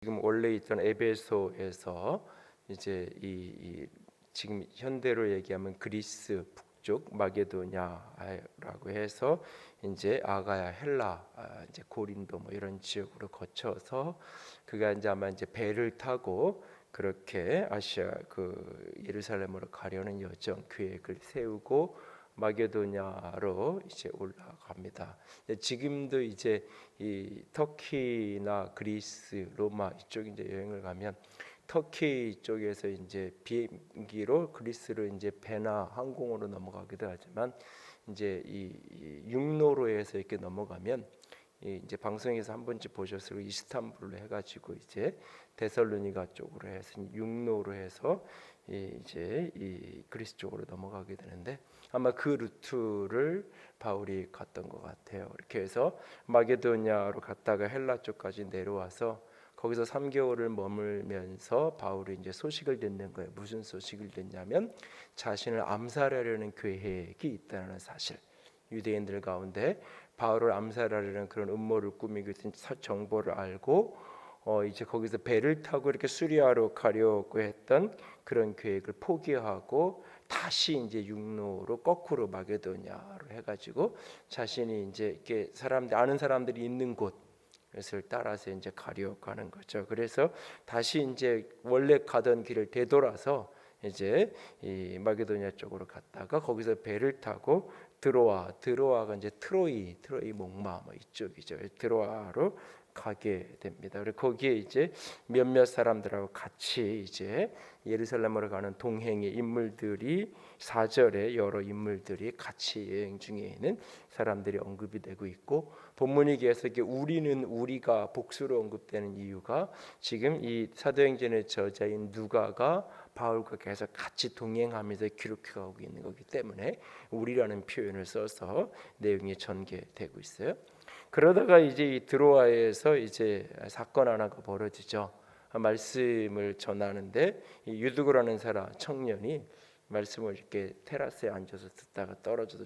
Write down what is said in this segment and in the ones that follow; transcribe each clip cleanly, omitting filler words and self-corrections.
지금 원래 있던 에베소에서 이제 지금 현대로 얘기하면 그리스 북쪽 마게도냐라고 해서 이제 아가야, 헬라, 이제 고린도 뭐 이런 지역으로 거쳐서 그가 이제 아마 이제 배를 타고 그렇게 아시아 그 예루살렘으로 가려는 여정 계획을 세우고 마게도냐로 이제 올라갑니다. 지금도 이제 이 터키나 그리스, 로마 이쪽 이제 여행을 가면 터키 쪽에서 이제 비행기로 그리스로 이제 배나 항공으로 넘어가기도 하지만 이제 이 육로로 해서 이렇게 넘어가면 이제 방송에서 한 번쯤 보셨을 이스탄불로 해가지고 이제 데살로니가 쪽으로 해서 육로로 해서 이제 이 그리스 쪽으로 넘어가게 되는데 아마 그 루트를 바울이 갔던 것 같아요. 이렇게 해서 마게도냐로 갔다가 헬라 쪽까지 내려와서 거기서 3개월을 머물면서 바울이 이제 소식을 듣는 거예요. 무슨 소식을 듣냐면 자신을 암살하려는 계획이 있다는 사실. 유대인들 가운데 바울을 암살하려는 그런 음모를 꾸미고 있던 정보를 알고 이제 거기서 배를 타고 이렇게 수리아로 가려고 했던 그런 계획을 포기하고 다시 이제 육로로 거꾸로 마게도냐로 해가지고 자신이 이제 이렇게 아는 사람들이 있는 곳을 따라서 이제 가려고 하는 거죠. 그래서 다시 이제 원래 가던 길을 되돌아서 이제 이 마게도냐 쪽으로 갔다가 거기서 배를 타고 드로아가 이제 트로이 목마 뭐 이쪽이죠. 드로아로 가게 됩니다. 그리고 거기에 이제 몇몇 사람들하고 같이 이제 예루살렘으로 가는 동행의 인물들이 4절에 여러 인물들이 같이 여행 중에 있는 사람들이 언급이 되고 있고 본문이 계속 우리가 복수로 언급되는 이유가 지금 이 사도행전의 저자인 누가가 바울과 계속 같이 동행하면서 기록해가고 있는 거기 때문에 우리라는 표현을 써서 내용이 전개되고 있어요. 그러다가 이제 이 드로아에서 이제 사건 하나가 벌어지죠. 말씀을 전하는데 이 유두고라는 사람 청년이 말씀을 이렇게 테라스에 앉아서 듣다가 떨어져서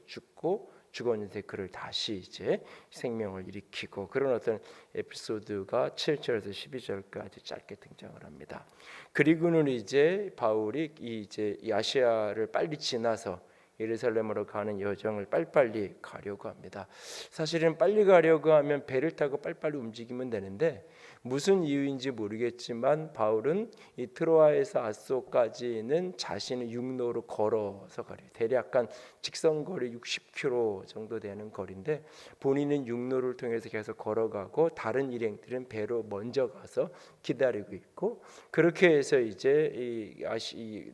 죽었는데 그를 다시 이제 생명을 일으키고 그런 어떤 에피소드가 7절에서 12절까지 짧게 등장을 합니다. 그리고는 이제 바울이 이 아시아를 빨리 지나서 예루살렘으로 가는 여정을 빨리빨리 가려고 합니다. 사실은 빨리 가려고 하면 배를 타고 빨리빨리 움직이면 되는데 무슨 이유인지 모르겠지만 바울은 이 트로아에서 아소까지는 자신의 육로로 걸어서 가려요. 대략 한 직선거리 60km 정도 되는 거리인데 본인은 육로를 통해서 계속 걸어가고 다른 일행들은 배로 먼저 가서 기다리고 있고 그렇게 해서 이제 이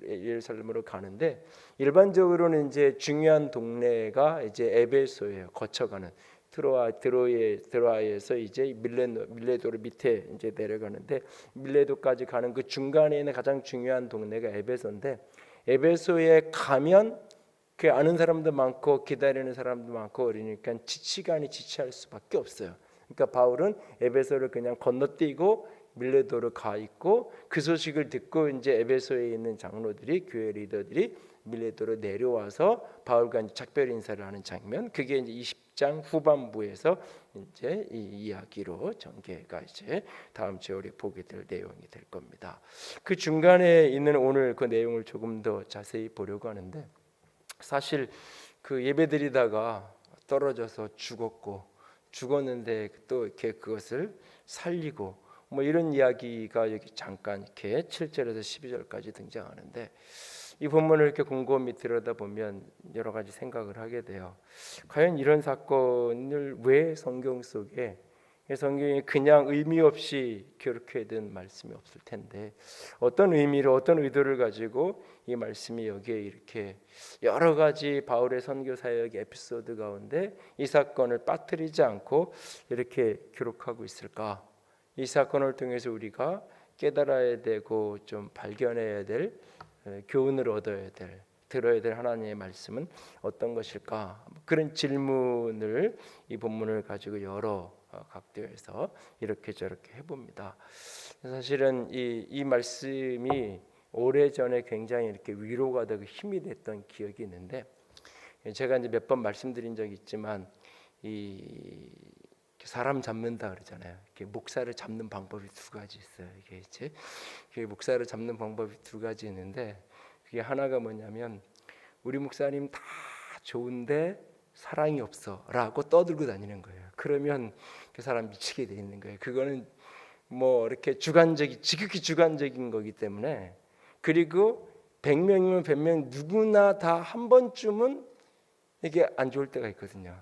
예루살렘으로 가는데 일반적으로는 이제 중요한 동네가 이제 에베소예요. 거쳐가는 드로아에서 이제 밀레도를 밑에 이제 내려가는데 밀레도까지 가는 그 중간에 있는 가장 중요한 동네가 에베소인데 에베소에 가면 그 아는 사람도 많고 기다리는 사람도 많고 그러니까 시간이 지체할 수밖에 없어요. 그러니까 바울은 에베소를 그냥 건너뛰고 밀레도로 가 있고 그 소식을 듣고 이제 에베소에 있는 장로들이 교회 리더들이 밀레도로 내려와서 바울과 이제 작별 인사를 하는 장면, 그게 이제 20장 후반부에서 이제 이 이야기로 전개가 이제 다음 주에 우리 보게 될 내용이 될 겁니다. 그 중간에 있는 오늘 그 내용을 조금 더 자세히 보려고 하는데 사실 그 예배드리다가 떨어져서 죽었는데 또 이렇게 그것을 살리고 뭐 이런 이야기가 여기 잠깐 이렇게 7절에서 12절까지 등장하는데 이 본문을 이렇게 곰곰이 들여다보면 여러 가지 생각을 하게 돼요. 과연 이런 사건을 왜 성경에 성경이 그냥 의미 없이 기록해둔 말씀이 없을 텐데 어떤 의미로 어떤 의도를 가지고 이 말씀이 여기에 이렇게 여러 가지 바울의 선교 사역의 에피소드 가운데 이 사건을 빠뜨리지 않고 이렇게 기록하고 있을까? 이 사건을 통해서 우리가 깨달아야 되고 좀 발견해야 될 교훈을 얻어야 될 들어야 될 하나님의 말씀은 어떤 것일까? 그런 질문을 이 본문을 가지고 여러 각도에서 이렇게 저렇게 해봅니다. 사실은 이 말씀이 오래전에 굉장히 이렇게 위로가 되고 힘이 됐던 기억이 있는데 제가 이제 몇 번 말씀드린 적이 있지만 이 사람 잡는다 그러잖아요. 이렇게 목사를 잡는 방법이 두 가지 있어요. 이게 이제 목사를 잡는 방법이 두 가지 있는데, 그게 하나가 뭐냐면 우리 목사님 다 좋은데 사랑이 없어라고 떠들고 다니는 거예요. 그러면 그 사람 미치게 돼 있는 거예요. 그거는 뭐 이렇게 지극히 주관적인 거기 때문에. 그리고 100명이면 100명 누구나 다 한 번쯤은 이게 안 좋을 때가 있거든요.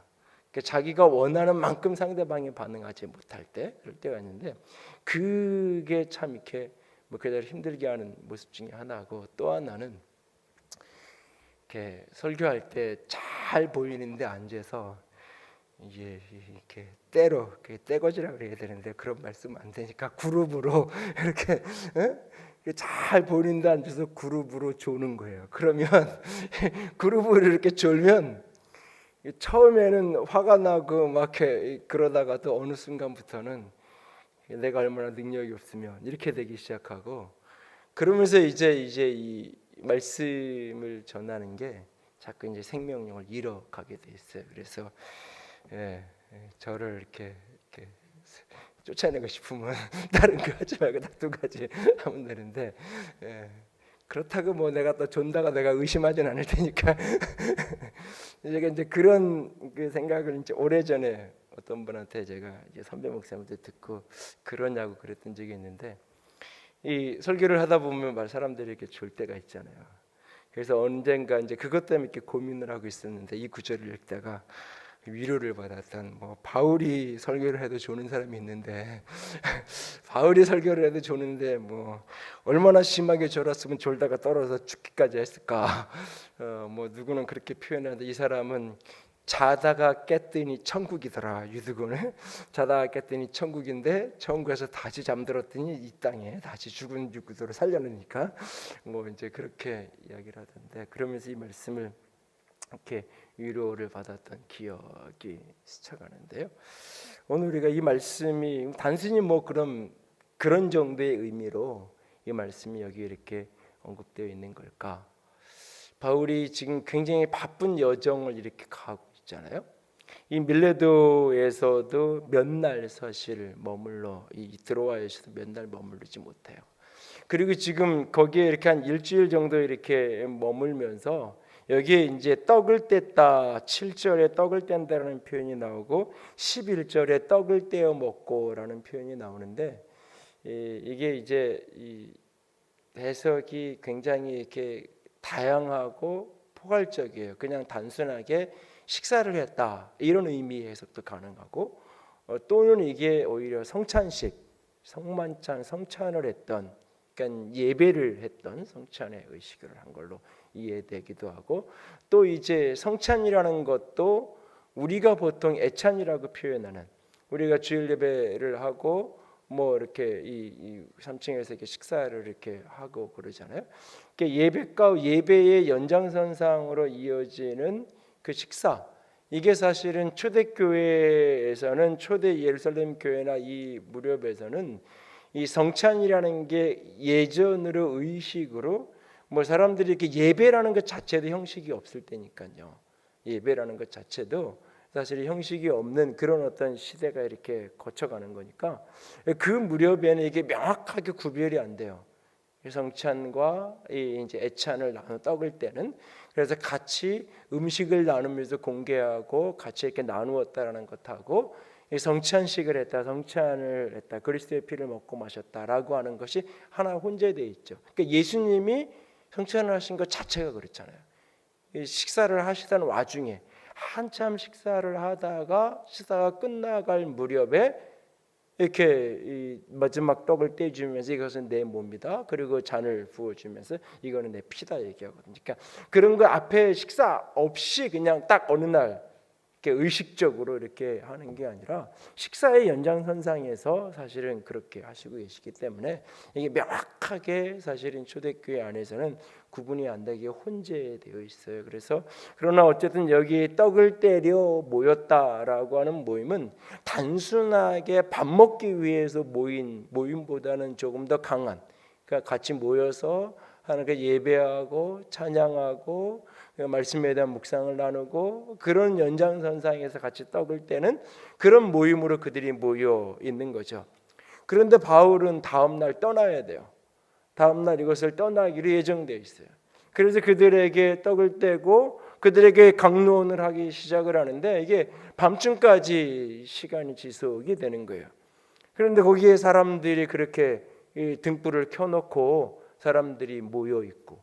그러니까 자기가 원하는 만큼 상대방이 반응하지 못할 때, 그럴 때가 있는데, 그게 참 이렇게 뭐 그대로 힘들게 하는 모습 중에 하나고, 또 하나는 이렇게 설교할 때 잘 보이는데 앉아서 이게 이렇게 떼거지라고 그래야 되는데 그런 말씀 안 되니까 그룹으로 이렇게 잘 보이는데 앉아서 그룹으로 조는 거예요. 그러면 그룹으로 이렇게 졸면 처음에는 화가 나고 막 그러다가도 어느 순간부터는 내가 얼마나 능력이 없으면 이렇게 되기 시작하고, 그러면서 이제 이 말씀을 전하는 게 자꾸 이제 생명력을 잃어가게 돼 있어요. 그래서 저를 이렇게 쫓아내고 싶으면 다른 거 하지 말고 딱 두 가지 하면 되는데, 그렇다고 뭐 내가 또 존다가 내가 의심하진 않을 테니까 제가 이제 그런 그 생각을 이제 오래전에 어떤 분한테 제가 이제 선배 목사님한테 듣고 그러냐고 그랬던 적이 있는데, 이 설교를 하다 보면 사람들이 이렇게 졸 때가 있잖아요. 그래서 언젠가 이제 그것 때문에 이렇게 고민을 하고 있었는데, 이 구절을 읽다가 위로를 받았던, 뭐 바울이 설교를 해도 조는 사람이 있는데 바울이 설교를 해도 조는데 뭐 얼마나 심하게 졸았으면 졸다가 떨어져서 죽기까지 했을까. 뭐 누구는 그렇게 표현하는데, 이 사람은 자다가 깼더니 천국이더라. 유두고는 자다가 깼더니 천국인데 천국에서 다시 잠들었더니 이 땅에 다시 죽은 유구도로 살려놓으니까 뭐 이제 그렇게 이야기를 하던데, 그러면서 이 말씀을 이렇게 위로를 받았던 기억이 스쳐가는데요. 오늘 우리가 이 말씀이 단순히 뭐 그런 정도의 의미로 이 말씀이 여기 이렇게 언급되어 있는 걸까? 바울이 지금 굉장히 바쁜 여정을 이렇게 가고 있잖아요. 이 밀레도에서도 몇 날 사실 머물러, 이 드로아에서도 몇 날 머무르지 못해요. 그리고 지금 거기에 이렇게 한 일주일 정도 이렇게 머물면서 여기에 이제 떡을 뗐다, 7절에 떡을 뗀다라는 표현이 나오고 11절에 떡을 떼어 먹고라는 표현이 나오는데, 이게 이제 이 해석이 굉장히 이렇게 다양하고 포괄적이에요. 그냥 단순하게 식사를 했다 이런 의미의 해석도 가능하고, 또는 이게 오히려 성찬식, 성만찬, 성찬을 했던, 그러니까 예배를 했던 성찬의 의식을 한 걸로 이해되기도 하고, 또 이제 성찬이라는 것도 우리가 보통 애찬이라고 표현하는, 우리가 주일 예배를 하고 뭐 이렇게 이 3층에서 이렇게 식사를 이렇게 하고 그러잖아요. 그러니까 예배가 예배의 연장선상으로 이어지는 그 식사, 이게 사실은 초대교회에서는, 초대 예루살렘 교회나 이 무렵에서는 이 성찬이라는 게 예전으로 의식으로 뭐 사람들이 이렇게 예배라는 것 자체도 형식이 없을 때니까요. 예배라는 것 자체도 사실 형식이 없는 그런 어떤 시대가 이렇게 거쳐가는 거니까 그 무렵에는 이게 명확하게 구별이 안 돼요. 성찬과 이제 애찬을 나눠 떡을 때는, 그래서 같이 음식을 나누면서 공개하고 같이 이렇게 나누었다라는 것하고, 성찬식을 했다, 성찬을 했다, 그리스도의 피를 먹고 마셨다라고 하는 것이 하나 혼재되어 있죠. 그러니까 예수님이 성찬을 하신 것 자체가 그렇잖아요. 식사를 하시던 와중에 한참 식사를 하다가 식사가 끝나갈 무렵에 이렇게 이 마지막 떡을 떼주면서 이것은 내 몸이다, 그리고 잔을 부어주면서 이거는 내 피다 얘기하거든요. 그러니까 그런 거 앞에 식사 없이 그냥 딱 어느 날 이렇게 의식적으로 이렇게 하는 게 아니라 식사의 연장선상에서 사실은 그렇게 하시고 계시기 때문에 이게 명확하게 사실은 초대교회 안에서는 구분이 안 되게 혼재되어 있어요. 그래서 그러나 어쨌든 여기 떡을 때려 모였다라고 하는 모임은 단순하게 밥 먹기 위해서 모인 모임보다는 조금 더 강한, 그러니까 같이 모여서 하나님께 예배하고 찬양하고 말씀에 대한 묵상을 나누고 그런 연장선상에서 같이 떡을 떼는 그런 모임으로 그들이 모여 있는 거죠. 그런데 바울은 다음 날 떠나야 돼요. 다음 날 이것을 떠나기로 예정되어 있어요. 그래서 그들에게 떡을 떼고 그들에게 강론을 하기 시작을 하는데 이게 밤중까지 시간이 지속이 되는 거예요. 그런데 거기에 사람들이 그렇게 등불을 켜놓고 사람들이 모여 있고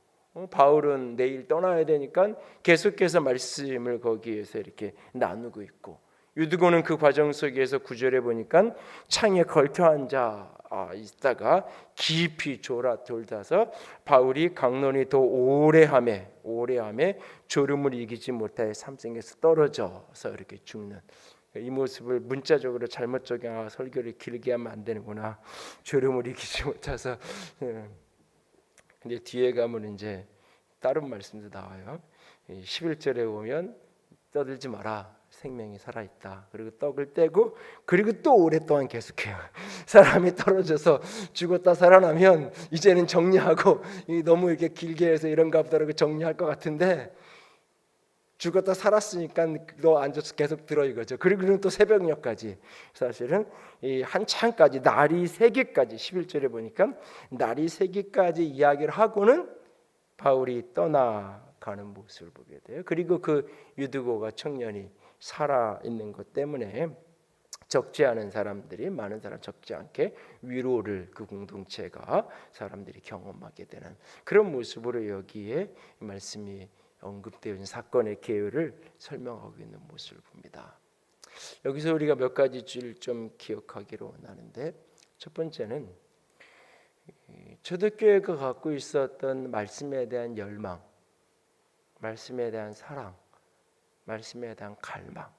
바울은 내일 떠나야 되니까 계속해서 말씀을 거기에서 이렇게 나누고 있고 유두고는 그 과정 속에서 9절에 보니까 창에 걸터 앉아 있다가 깊이 졸아들다서 바울이 강론이 더 오래함에 졸음을 이기지 못하여 삼층에서 떨어져서 이렇게 죽는 이 모습을 문자적으로 잘못 적용 설교를 길게 하면 안 되는구나. 졸음을 이기지 못해서 근데 뒤에 가면 이제 다른 말씀도 나와요. 11절에 보면 떠들지 마라. 생명이 살아있다. 그리고 떡을 떼고 그리고 또 오랫동안 계속해요. 사람이 떨어져서 죽었다 살아나면 이제는 정리하고 너무 이렇게 길게 해서 이런가 보다라고 정리할 것 같은데 죽었다 살았으니까 너 앉아서 계속 들어 이거죠. 그리고는 또 새벽녘까지 사실은 이 한창까지 날이 새기까지 11절에 보니까 날이 새기까지 이야기를 하고는 바울이 떠나가는 모습을 보게 돼요. 그리고 그 유두고가 청년이 살아 있는 것 때문에 적지 않은 사람들이 많은 사람 적지 않게 위로를 그 공동체가 사람들이 경험하게 되는 그런 모습으로 여기에 말씀이 언급되어 있는 사건의 개요를 설명하고 있는 모습을 봅니다. 여기서 우리가 몇 가지 줄 좀 기억하기로 하는데 첫 번째는 초대교회가 갖고 있었던 말씀에 대한 열망, 말씀에 대한 사랑, 말씀에 대한 갈망.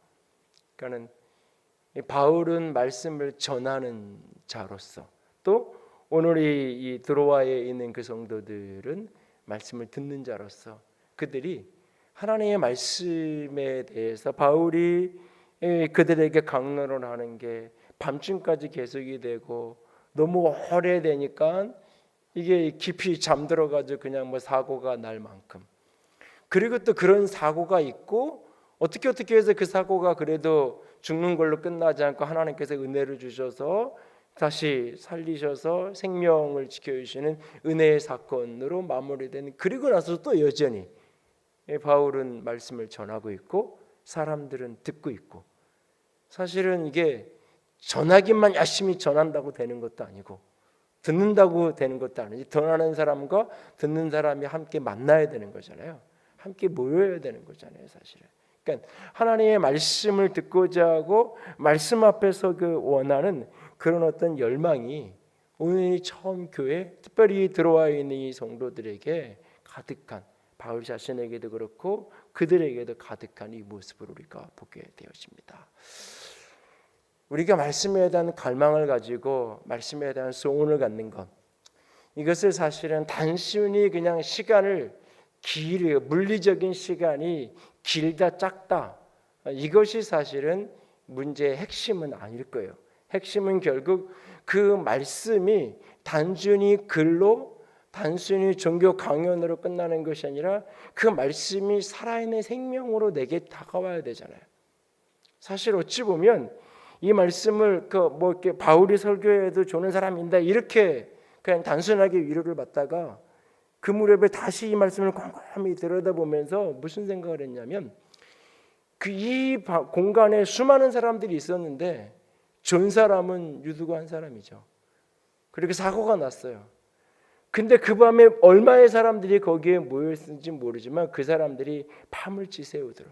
그러니까는 바울은 말씀을 전하는 자로서 또 오늘 이 드로아에 있는 그 성도들은 말씀을 듣는 자로서 그들이 하나님의 말씀에 대해서 바울이 그들에게 강론을 하는 게 밤중까지 계속이 되고 너무 오래되니까 이게 깊이 잠들어가지고 그냥 뭐 사고가 날 만큼 그리고 또 그런 사고가 있고 어떻게 해서 그 사고가 그래도 죽는 걸로 끝나지 않고 하나님께서 은혜를 주셔서 다시 살리셔서 생명을 지켜주시는 은혜의 사건으로 마무리되는 그리고 나서 또 여전히 바울은 말씀을 전하고 있고 사람들은 듣고 있고 사실은 이게 전하기만 열심히 전한다고 되는 것도 아니고 듣는다고 되는 것도 아니지 전하는 사람과 듣는 사람이 함께 만나야 되는 거잖아요. 함께 모여야 되는 거잖아요, 사실은. 그러니까 하나님의 말씀을 듣고자 하고 말씀 앞에서 그 원하는 그런 어떤 열망이 오늘 처음 교회 특별히 들어와 있는 이 성도들에게 가득한 바울 자신에게도 그렇고 그들에게도 가득한 이 모습을 우리가 보게 되었습니다. 우리가 말씀에 대한 갈망을 가지고 말씀에 대한 소원을 갖는 것 이것을 사실은 단순히 그냥 시간을 물리적인 시간이 길다 작다 이것이 사실은 문제의 핵심은 아닐 거예요. 핵심은 결국 그 말씀이 단순히 글로 단순히 종교 강연으로 끝나는 것이 아니라 그 말씀이 살아있는 생명으로 내게 다가와야 되잖아요. 사실 어찌 보면 이 말씀을 이렇게 바울이 설교해도 좋은 사람인다 이렇게 그냥 단순하게 위로를 받다가 그 무렵에 다시 이 말씀을 곰곰이 들여다보면서 무슨 생각을 했냐면 이 공간에 수많은 사람들이 있었는데 전 사람은 유두고 한 사람이죠. 그렇게 사고가 났어요. 근데 그 밤에 얼마의 사람들이 거기에 모였는지 모르지만 그 사람들이 밤을 지새우더라.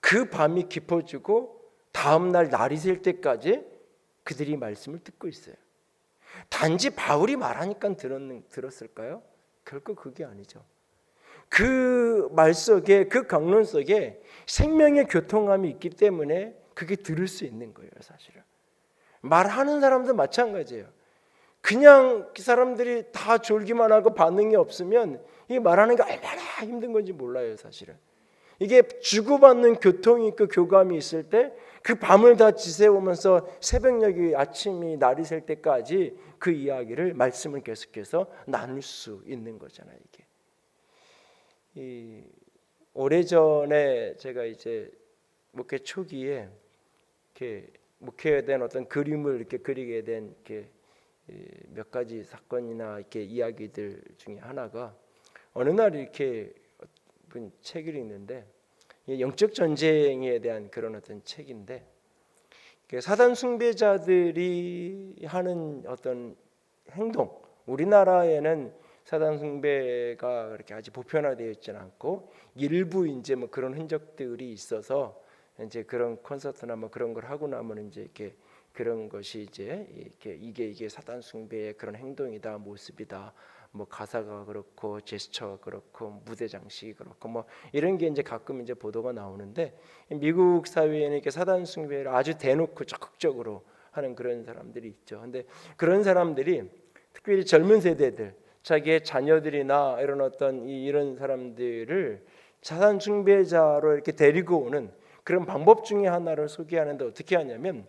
그 밤이 깊어지고 다음 날 날이 셀 때까지 그들이 말씀을 듣고 있어요. 단지 바울이 말하니까 들었을까요? 결코 그게 아니죠. 그 말 속에 그 강론 속에 생명의 교통함이 있기 때문에 그게 들을 수 있는 거예요. 사실은 말하는 사람도 마찬가지예요. 그냥 그 사람들이 다 졸기만 하고 반응이 없으면 이 말하는 게 얼마나 힘든 건지 몰라요. 사실은 이게 주고받는 교통이 있고 교감이 있을 때 그 밤을 다 지새우면서 새벽녘이 아침이 날이 셀 때까지 그 이야기를 말씀을 계속해서 나눌 수 있는 거잖아요. 이 오래전에 제가 이제 목회 초기에 이렇게 목회에 대한 어떤 그림을 이렇게 그리게 된 이렇게 몇 가지 사건이나 이렇게 이야기들 중에 하나가, 어느 날 이렇게 어떤 책을 읽는데 영적 전쟁에 대한 그런 어떤 책인데, 사단 숭배자들이 하는 어떤 행동, 우리나라에는 사단 숭배가 그렇게 아직 보편화되어 있지는 않고 일부 이제 뭐 그런 흔적들이 있어서 이제 그런 콘서트나 뭐 그런 걸 하고 나면 이제 이렇게 그런 것이 이제 이게 사단 숭배의 그런 행동이다, 모습이다. 뭐 가사가 그렇고 제스처가 그렇고 무대 장식이 그렇고 뭐 이런 게 이제 가끔 이제 보도가 나오는데, 미국 사회에는 이렇게 사단 숭배를 아주 대놓고 적극적으로 하는 그런 사람들이 있죠. 근데 그런 사람들이 특별히 젊은 세대들, 자기의 자녀들이나 이런 어떤 이런 사람들을 사단 숭배자로 이렇게 데리고 오는 그런 방법 중에 하나를 소개하는데, 어떻게 하냐면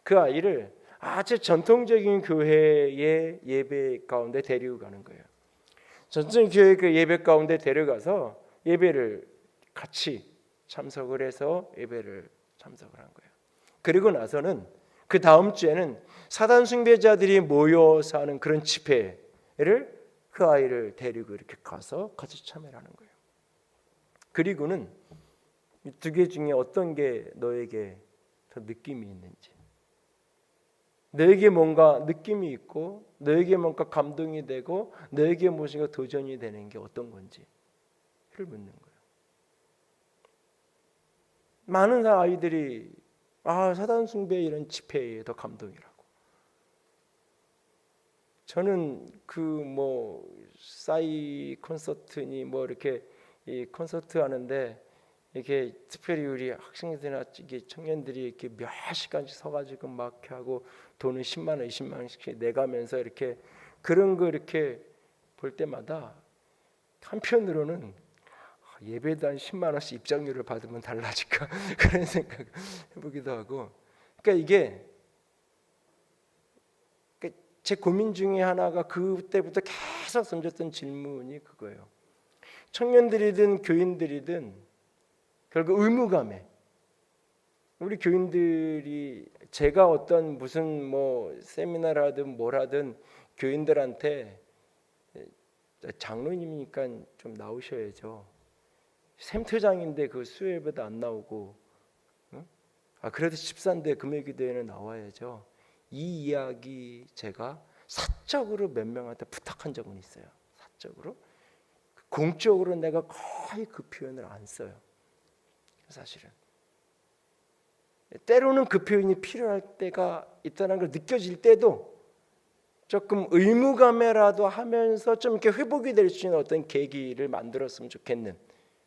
그 아이를 아주 전통적인 교회의 예배 가운데 데리고 가는 거예요. 전통적인 교회 그 예배 가운데 데려가서 예배를 같이 참석을 해서 예배를 참석을 한 거예요. 그리고 나서는 그 다음 주에는 사단 숭배자들이 모여서 하는 그런 집회를 그 아이를 데리고 이렇게 가서 같이 참여를 하는 거예요. 그리고는 이 두 개 중에 어떤 게 너에게 더 느낌이 있는지, 너에게 뭔가 느낌이 있고 너에게 뭔가 감동이 되고 너에게 무엇인가 도전이 되는 게 어떤 건지를 묻는 거예요. 많은 아이들이 사단 숭배 이런 집회에 더 감동이라고. 저는 그 뭐 싸이 콘서트니 뭐 이렇게 이 콘서트 하는데, 이렇게 특별히 우리 학생들이나 청년들이 이렇게 몇 시간씩 서가지고 막 이렇게 하고 돈은 10만 원, 20만 원씩 내가면서 이렇게 그런 거 이렇게 볼 때마다 한편으로는 예배도 한 10만 원씩 입장료를 받으면 달라질까 그런 생각 해보기도 하고. 그러니까 이게 제 고민 중에 하나가 그때부터 계속 던졌던 질문이 그거예요. 청년들이든 교인들이든 결국 의무감에, 우리 교인들이 제가 어떤 무슨 뭐 세미나를 하든 뭘 하든 교인들한테 장로님이니까 좀 나오셔야죠. 샘트장인데 그 수요예배도 안 나오고, 그래도 집사인데 금요기도에는 나와야죠. 이 이야기 제가 사적으로 몇 명한테 부탁한 적은 있어요. 사적으로. 공적으로 내가 거의 그 표현을 안 써요. 사실은 때로는 그 표현이 필요할 때가 있다는 걸 느껴질 때도 조금 의무감에라도 하면서 좀 이렇게 회복이 될 수 있는 어떤 계기를 만들었으면 좋겠는,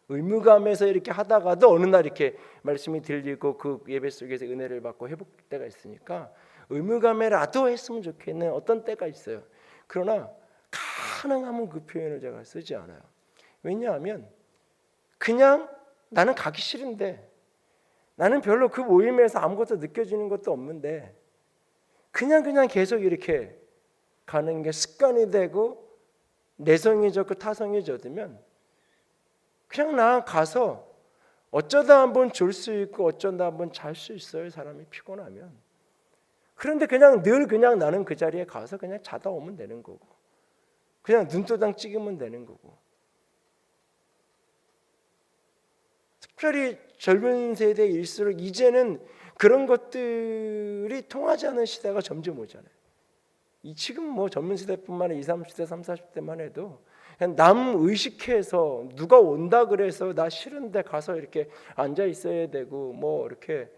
의무감에서 이렇게 하다가도 어느 날 이렇게 말씀이 들리고 그 예배 속에서 은혜를 받고 회복될 때가 있으니까 의무감에라도 했으면 좋겠는 어떤 때가 있어요. 그러나 가능하면 그 표현을 제가 쓰지 않아요. 왜냐하면 그냥 나는 가기 싫은데, 나는 별로 그 모임에서 아무것도 느껴지는 것도 없는데 그냥 계속 이렇게 가는 게 습관이 되고 내성이 졌고 타성이 젖으면 그냥 나 가서 어쩌다 한번 졸 수 있고 어쩌다 한번 잘 수 있어요, 사람이 피곤하면. 그런데 늘 나는 그 자리에 가서 그냥 자다 오면 되는 거고, 그냥 눈도장 찍으면 되는 거고. 특별히 젊은 세대일수록 이제는 그런 것들이 통하지 않는 시대가 점점 오잖아요. 지금 뭐 젊은 세대뿐만 아니라 20, 30대, 30, 40대만 해도 그냥 남 의식해서 누가 온다 그래서 나 싫은데 가서 이렇게 앉아 있어야 되고, 뭐 이렇게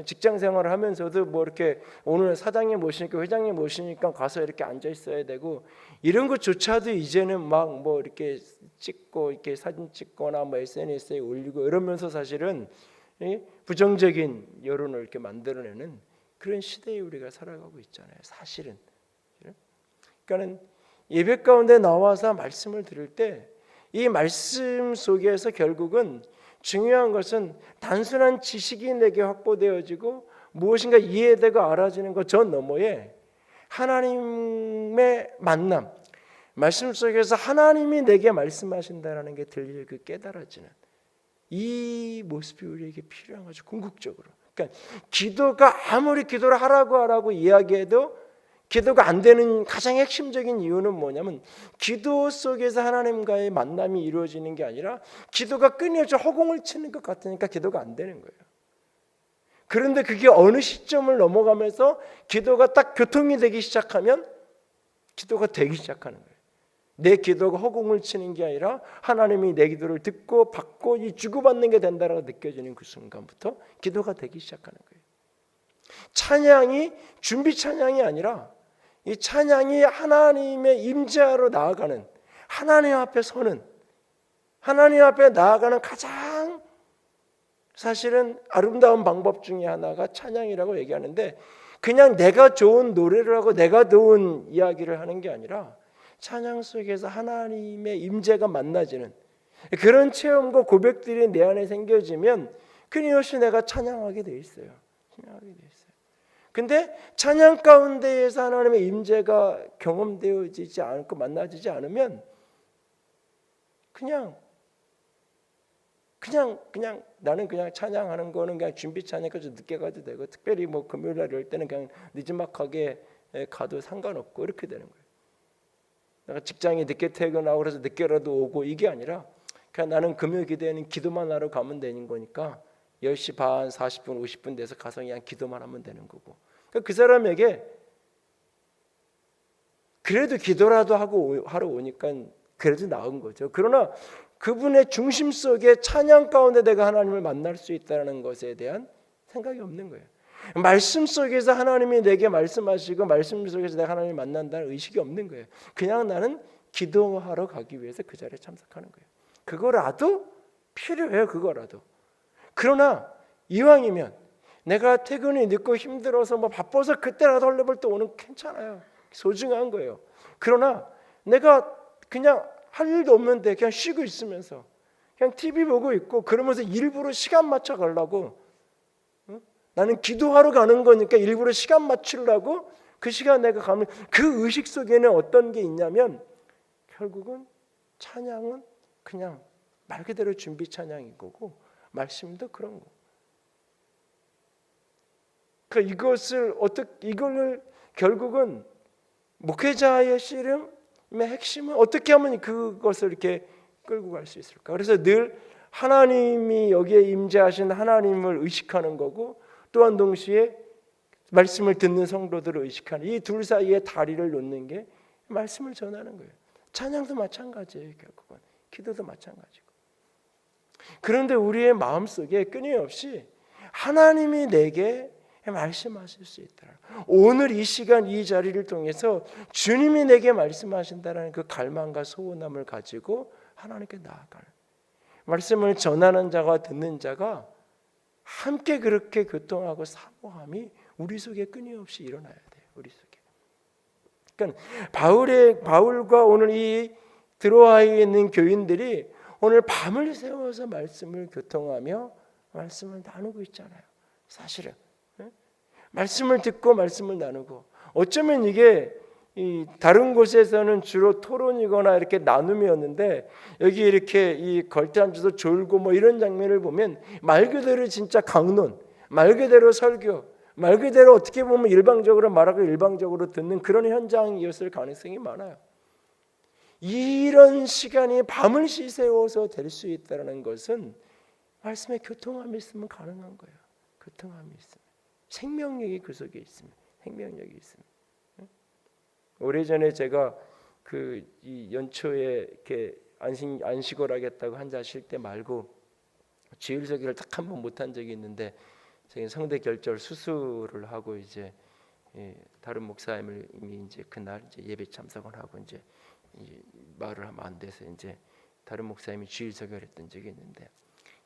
직장 생활을 하면서도 뭐 이렇게 오늘 사장님 모시니까 회장님 모시니까 가서 이렇게 앉아 있어야 되고, 이런 것조차도 이제는 막 뭐 이렇게 찍고 이렇게 사진 찍거나 뭐 SNS에 올리고 이러면서 사실은 부정적인 여론을 이렇게 만들어내는 그런 시대에 우리가 살아가고 있잖아요. 사실은. 그러니까는 예배 가운데 나와서 말씀을 들을 때 이 말씀 속에서 결국은 중요한 것은 단순한 지식이 내게 확보되어지고 무엇인가 이해되고 알아지는 것 저 너머에 하나님의 만남, 말씀 속에서 하나님이 내게 말씀하신다라는 게 들릴 그 깨달아지는 이 모습이 우리에게 필요한 거죠. 궁극적으로. 그러니까 기도가 아무리 기도를 하라고 이야기해도 기도가 안 되는 가장 핵심적인 이유는 뭐냐면 기도 속에서 하나님과의 만남이 이루어지는 게 아니라 기도가 끊임없이 허공을 치는 것 같으니까 기도가 안 되는 거예요. 그런데 그게 어느 시점을 넘어가면서 기도가 딱 교통이 되기 시작하면 기도가 되기 시작하는 거예요. 내 기도가 허공을 치는 게 아니라 하나님이 내 기도를 듣고 받고 이 주고받는 게 된다라고 느껴지는 그 순간부터 기도가 되기 시작하는 거예요. 찬양이 준비 찬양이 아니라 이 찬양이 하나님의 임재하러 나아가는, 하나님 앞에 서는, 하나님 앞에 나아가는 가장 사실은 아름다운 방법 중에 하나가 찬양이라고 얘기하는데, 그냥 내가 좋은 노래를 하고 내가 좋은 이야기를 하는 게 아니라 찬양 속에서 하나님의 임재가 만나지는 그런 체험과 고백들이 내 안에 생겨지면 끊임없이 내가 찬양하게 돼 있어요. 찬양하게 돼 있어요. 근데 찬양 가운데에서 하나님의 임재가 경험되어지지 않고 만나지지 않으면 그냥 나는 그냥 찬양하는 거는 그냥 준비 찬양까지 늦게 가도 되고, 특별히 뭐 금요일 날 이럴 때는 그냥 늦지막하게 가도 상관없고 이렇게 되는 거예요. 내가 직장에 늦게 퇴근하고 그래서 늦게라도 오고 이게 아니라 그냥 나는 금요 기도에는 기도만 하러 가면 되는 거니까 10시 반, 40분, 50분 돼서 가서 그냥 기도만 하면 되는 거고, 그러니까 그 사람에게 그래도 기도라도 하고 하러 오니까 그래도 나은 거죠. 그러나 그분의 중심 속에 찬양 가운데 내가 하나님을 만날 수 있다는 것에 대한 생각이 없는 거예요. 말씀 속에서 하나님이 내게 말씀하시고 말씀 속에서 내가 하나님을 만난다는 의식이 없는 거예요. 그냥 나는 기도하러 가기 위해서 그 자리에 참석하는 거예요. 그거라도 필요해요. 그거라도. 그러나 이왕이면 내가 퇴근이 늦고 힘들어서 뭐 바빠서 그때라도 헐레벌 때 오는 괜찮아요. 소중한 거예요. 그러나 내가 그냥 할 일도 없는데 그냥 쉬고 있으면서 그냥 TV 보고 있고 그러면서 일부러 시간 맞춰 가려고, 나는 기도하러 가는 거니까 일부러 시간 맞추려고 그 시간 내가 가면 그 의식 속에는 어떤 게 있냐면 결국은 찬양은 그냥 말 그대로 준비 찬양인 거고 말씀도 그런 거. 그러니까 이걸 결국은 목회자의 씨름의 핵심은 어떻게 하면 그것을 이렇게 끌고 갈 수 있을까? 그래서 늘 하나님이 여기에 임재하신 하나님을 의식하는 거고, 또한 동시에 말씀을 듣는 성도들을 의식하는 이 둘 사이에 다리를 놓는 게 말씀을 전하는 거예요. 찬양도 마찬가지예요. 결국은 기도도 마찬가지고. 그런데 우리의 마음속에 끊임없이 하나님이 내게 말씀하실 수 있다. 오늘 이 시간 이 자리를 통해서 주님이 내게 말씀하신다는 그 갈망과 소원함을 가지고 하나님께 나아가는, 말씀을 전하는 자와 듣는 자가 함께 그렇게 교통하고 사모함이 우리 속에 끊임없이 일어나야 돼요. 우리 속에. 그러니까 바울과 오늘 이 드로아에 있는 교인들이 오늘 밤을 새워서 말씀을 교통하며 말씀을 나누고 있잖아요. 사실은 말씀을 듣고 말씀을 나누고, 어쩌면 이게 다른 곳에서는 주로 토론이거나 이렇게 나눔이었는데 여기 이렇게 이 걸단주도 졸고 뭐 이런 장면을 보면 말 그대로 진짜 강론, 말 그대로 설교, 말 그대로 어떻게 보면 일방적으로 말하고 일방적으로 듣는 그런 현장이었을 가능성이 많아요. 이런 시간이 밤을 새워서 될 수 있다는 것은 말씀에 교통함이 있으면 가능한 거예요. 교통함이 있으면, 생명력이 그 속에 있으면, 생명력이 있으면. 오래전에 제가 이 연초에 이렇게 안식을 하겠다고 환자 쉴 때 말고 주일서기를 딱 한 번 못한 적이 있는데, 제가 성대 결절 수술을 하고 이제 다른 목사님이 이제 그날 이제 예배 참석을 하고 이제 말을 하면 안 돼서 이제 다른 목사님이 주일서기를 했던 적이 있는데,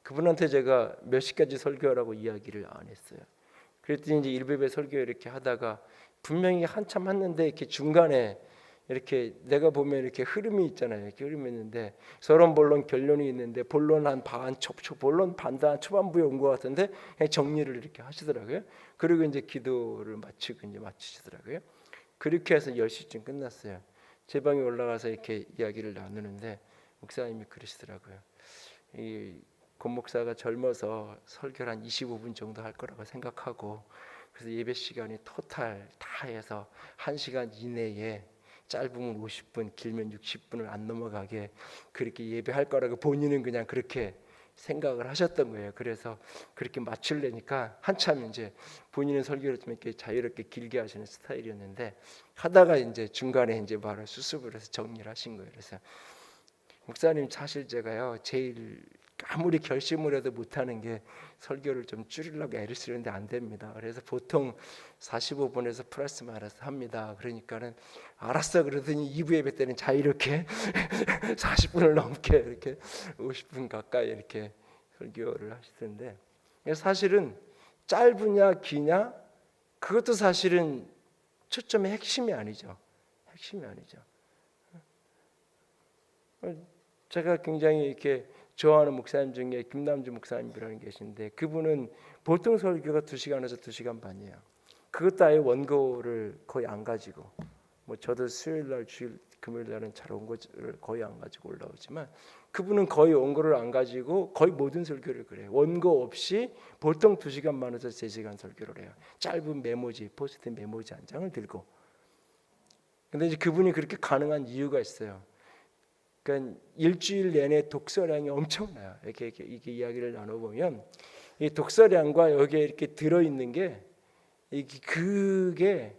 그분한테 제가 몇 시까지 설교하라고 이야기를 안 했어요. 그랬더니 이제 일베베 설교 이렇게 하다가 분명히 한참 했는데 이렇게 중간에 이렇게 내가 보면 이렇게 흐름이 있잖아요. 이렇게 흐름이 있는데 서론 본론 결론이 있는데 본론 한 반 본론 반단 초반부에 온 것 같은데 그냥 정리를 이렇게 하시더라고요. 그리고 이제 기도를 마치고 이제 마치시더라고요. 그렇게 해서 10시쯤 끝났어요. 제 방에 올라가서 이렇게 이야기를 나누는데 목사님이 그러시더라고요. 이 권 목사가 젊어서 설교를 한 25분 정도 할 거라고 생각하고, 그래서 예배 시간이 토탈 다 해서 1시간 이내에 짧으면 50분, 길면 60분을 안 넘어가게 그렇게 예배할 거라고 본인은 그냥 그렇게 생각을 하셨던 거예요. 그래서 그렇게 맞추려니까 한참 이제 본인은 설교를 좀 이렇게 자유롭게 길게 하시는 스타일이었는데, 하다가 이제 중간에 이제 바로 수습을 해서 정리를 하신 거예요. 그래서 목사님, 사실 제가요 제일 아무리 결심을 해도 못하는 게 설교를 좀 줄이려고 애를 쓰는데 안 됩니다. 그래서 보통 45분에서 플러스 마이너스 합니다. 그러니까는 알았어 그러더니 2부 예배 때는 자유롭게 40분을 넘게 이렇게 50분 가까이 이렇게 설교를 하시던데, 사실은 짧으냐 기냐 그것도 사실은 초점의 핵심이 아니죠. 핵심이 아니죠. 제가 굉장히 이렇게 좋아하는 목사님 중에 김남주 목사님이라는 게 계신데, 그분은 보통 설교가 2시간에서 2시간 반이에요. 그것도 아예 원고를 거의 안 가지고, 뭐 저도 수요일날 주일 금요일날은 잘 원고를 거의 안 가지고 올라오지만, 그분은 거의 원고를 안 가지고 거의 모든 설교를 그래요. 원고 없이 보통 2시간 반에서 3시간 설교를 해요. 짧은 메모지, 포스트잇 메모지 한 장을 들고. 근데 이제 그분이 그렇게 가능한 이유가 있어요. 그러니까 일주일 내내 독서량이 엄청나요. 이렇게 이야기를 나눠보면 이 독서량과 여기에 이렇게 들어있는 게 그게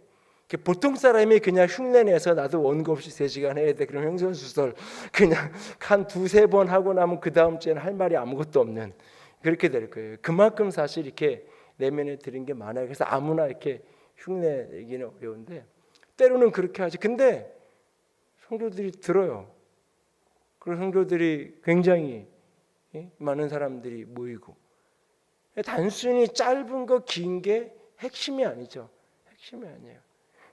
보통 사람이 그냥 흉내내서 나도 원고 없이 3시간 해야 돼, 그럼 형선수설 그냥 한 2-3번 하고 나면 그 다음 주에는 할 말이 아무것도 없는, 그렇게 될 거예요. 그만큼 사실 이렇게 내면에 들은 게 많아요. 그래서 아무나 이렇게 흉내내기는 어려운데 때로는 그렇게 하지. 근데 성도들이 들어요. 그리고 성도들이 굉장히 많은 사람들이 모이고, 단순히 짧은 거 긴 게 핵심이 아니죠. 핵심이 아니에요.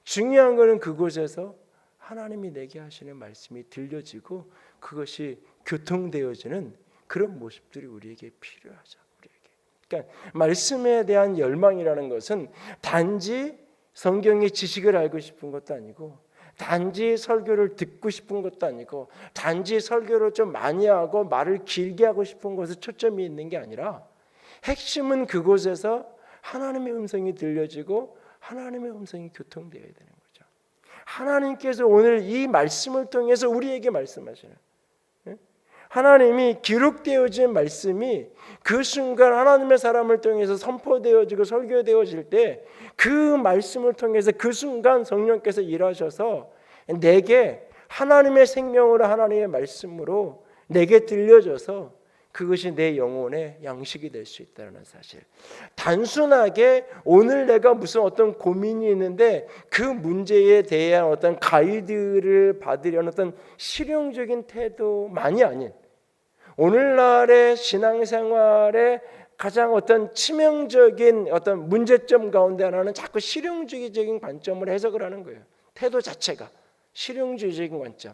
중요한 거는 그곳에서 하나님이 내게 하시는 말씀이 들려지고 그것이 교통되어지는 그런 모습들이 우리에게 필요하죠. 우리에게. 그러니까 말씀에 대한 열망이라는 것은 단지 성경의 지식을 알고 싶은 것도 아니고, 단지 설교를 듣고 싶은 것도 아니고, 단지 설교를 좀 많이 하고 말을 길게 하고 싶은 것에 초점이 있는 게 아니라, 핵심은 그곳에서 하나님의 음성이 들려지고 하나님의 음성이 교통되어야 되는 거죠. 하나님께서 오늘 이 말씀을 통해서 우리에게 말씀하시는, 하나님이 기록되어진 말씀이 그 순간 하나님의 사람을 통해서 선포되어지고 설교되어질 때, 그 말씀을 통해서 그 순간 성령께서 일하셔서 내게 하나님의 생명으로, 하나님의 말씀으로 내게 들려져서 그것이 내 영혼의 양식이 될 수 있다는 사실. 단순하게 오늘 내가 무슨 어떤 고민이 있는데 그 문제에 대한 어떤 가이드를 받으려는 어떤 실용적인 태도만이 아닌, 오늘날의 신앙생활의 가장 어떤 치명적인 어떤 문제점 가운데 하나는 자꾸 실용주의적인 관점을 해석을 하는 거예요. 태도 자체가 실용주의적인 관점.